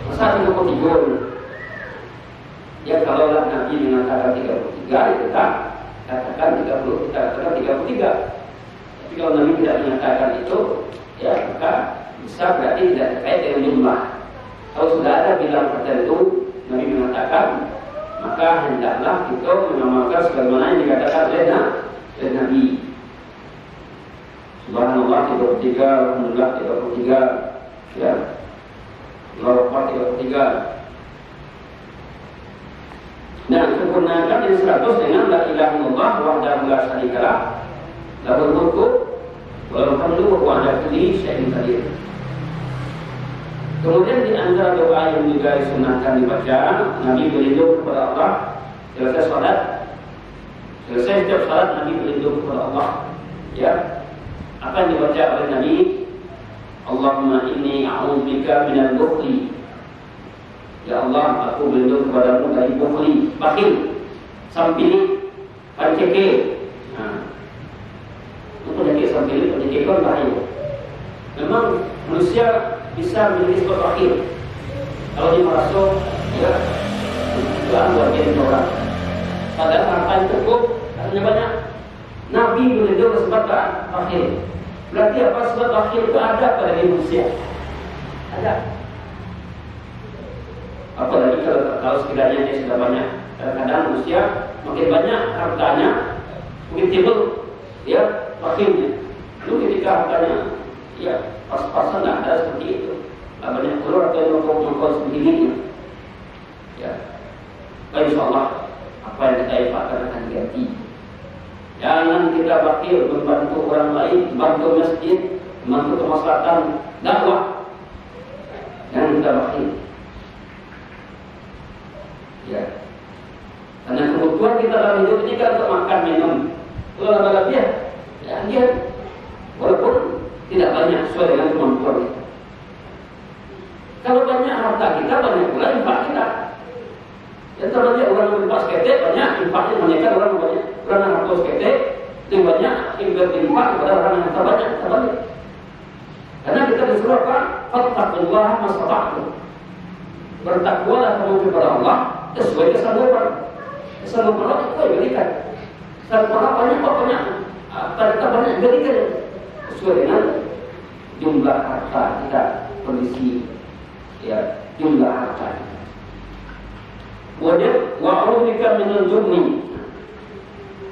Masa 33? Ya kalau lah Nabi mengatakan 33, ya kita katakan 30, kita katakan 33. Tapi kalau Nabi tidak mengatakan itu, ya maka bisa berarti tidak terkait dengan jumlah. Kalau sudah ada bilang tertentu, Nabi mengatakan, maka hendaklah kita mengamalkan sebagaimana yang dikatakan oleh Nabi. Subhanallah 33, alhamdulillah 33, ya. Allahu Akbar 33. Nah, sempurnakan yang 100 dengan la ilaha illallah wahdahu la syarika lah, lahul mulku wa lahul hamdu wa huwa ala kulli syai'in qadir. Kemudian di antara doa yang juga disunahkan dibaca, Nabi berlindung kepada Allah selesai salat. Selesai setiap salat Nabi berlindung kepada Allah. Ya. Apa yang dibaca oleh Nabi? Allahumma inni a'udzubika minal bukhli. Ya Allah, aku berlindung kepadamu dari bukhli, bakhil, sampili. pancake. Nah, itu penyakit sampai ini penyakit kan bahaya. Memang manusia bisa memiliki sebab akhir. Kalau dia merasa ya Tuhan buat jadi orang. Padahal harta yang cukup, hartanya banyak. Nabi beliau sebab akhir. Berarti apa sebab akhir itu ada pada diri manusia? Ada. Apalagi kalau sekiranya dia sudah banyak. Kadang-kadang manusia makin banyak hartanya, mungkin timbul ya akhirnya. Lalu ketika hartanya ya pas-pasan nggak ada seperti itu. Banyak keluar atau mengkau sendirinya. Ya, insya Allah apa yang kita infakkan akan diganti. Jangan kita bakil membantu orang lain, membantu masjid, membantu kemaslahatan dakwah. Jangan kita bakil. Ya, karena kebutuhan kita dalam hidup ini kan untuk makan minum. Kalau lama-lama ya, dia walaupun tidak banyak sesuai dengan kemampuan kita. Kalau banyak harta kita, banyak pula infak kita. Yang terbanyak orang yang infak seketek, banyak infaknya banyak orang yang banyak. Orang yang harta seketek, yang banyak infak kepada orang yang terbanyak, terbalik. Karena kita disuruh apa? Fattaqullaha mastata'tum. Bertakwalah kamu kepada Allah sesuai kesanggupan. Kesanggupan Allah itu diberikan. Kesanggupan Allah banyak kok banyak. Kita banyak diberikan sesuai dengan jumlah harta kita, kondisi ya jumlah harta. Wajib wa'udika minal jubni.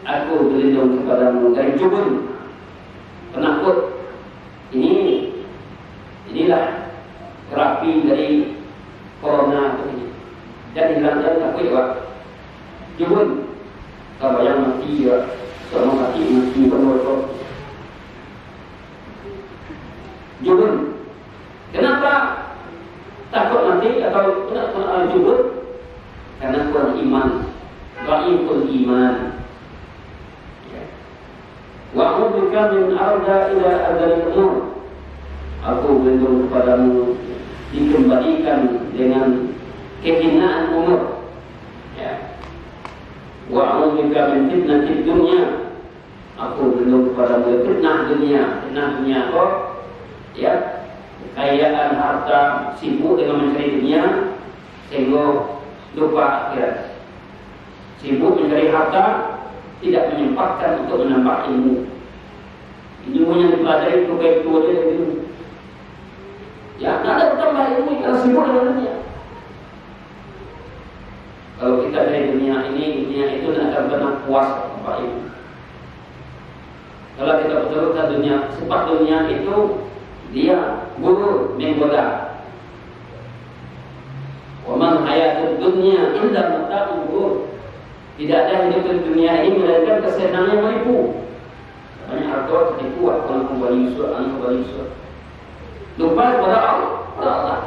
Aku berlindung kepadamu dari jubun, penakut. Inilah terapi dari corona ini. Dan hilangkan takut juga. Jubun, kalau yang mati ya, kalau mati berbodoh. Jubun. Kenapa takut mati atau jubun? Karena kurang iman, dhaiful iman. Wa a'udzubika min arda ila adzalil umur. Aku berlindung kepadamu dikembalikan dengan kehinaan umur. Ya. Wa a'udzubika min fitnatid dunya. Aku berlindung kepadamu dari fitnah dunia. Fitnah dunia kok ya, kekayaan harta, sibuk dengan mencari dunia sehingga lupa akhirat. Sibuk mencari harta, tidak menyempatkan untuk menambah ilmu. Ilmu yang dipelajari itu kayak tua dia dari dulu. Ya, tidak ada bertambah ilmu karena sibuk dengan dunia. Kalau kita dari dunia ini, dunia itu tidak akan pernah puas tanpa ilmu. Kalau kita betul-betul dunia, sifat dunia itu dia gurur, menggoda. Waman hayatud dunya illa mata'ul ghurur. Tidak ada hidup di dunia ini melainkan kesenangan yang menipu. Banyak harta tertipu, kalau kembali Yusuf. Lupa kepada Allah.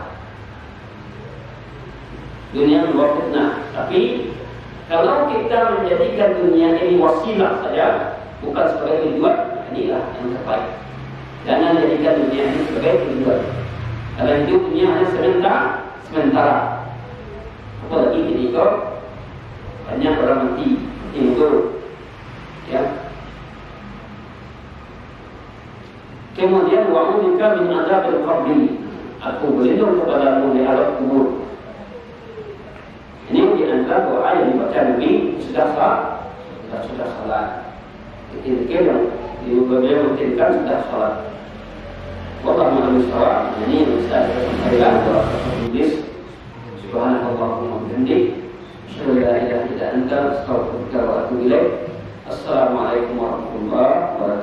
Dunia membawa fitnah. Tapi kalau kita menjadikan dunia ini wasilah saja, bukan sebagai tujuan, inilah yang terbaik. Jangan jadikan dunia ini sebagai tujuan. Karena hidup dunia hanya sementara. Apalagi ketika banyak orang mati itu, ya. Kemudian wa'udzubika min adzabil qabr. Aku berlindung kepadamu dari azab kubur. Ini di antara doa yang dibaca Nabi sudah salat. Ketika yang beliau mengingatkan sudah salat. Wallahu a'lam bishawab. Ini Ustaz Ailan doa tulis. Subhanallahumma wa bihamdihi. Asyhadu an la ilaha illa anta, astaghfiruka wa atubu ilaik. Assalamualaikum warahmatullahi wabarakatuh.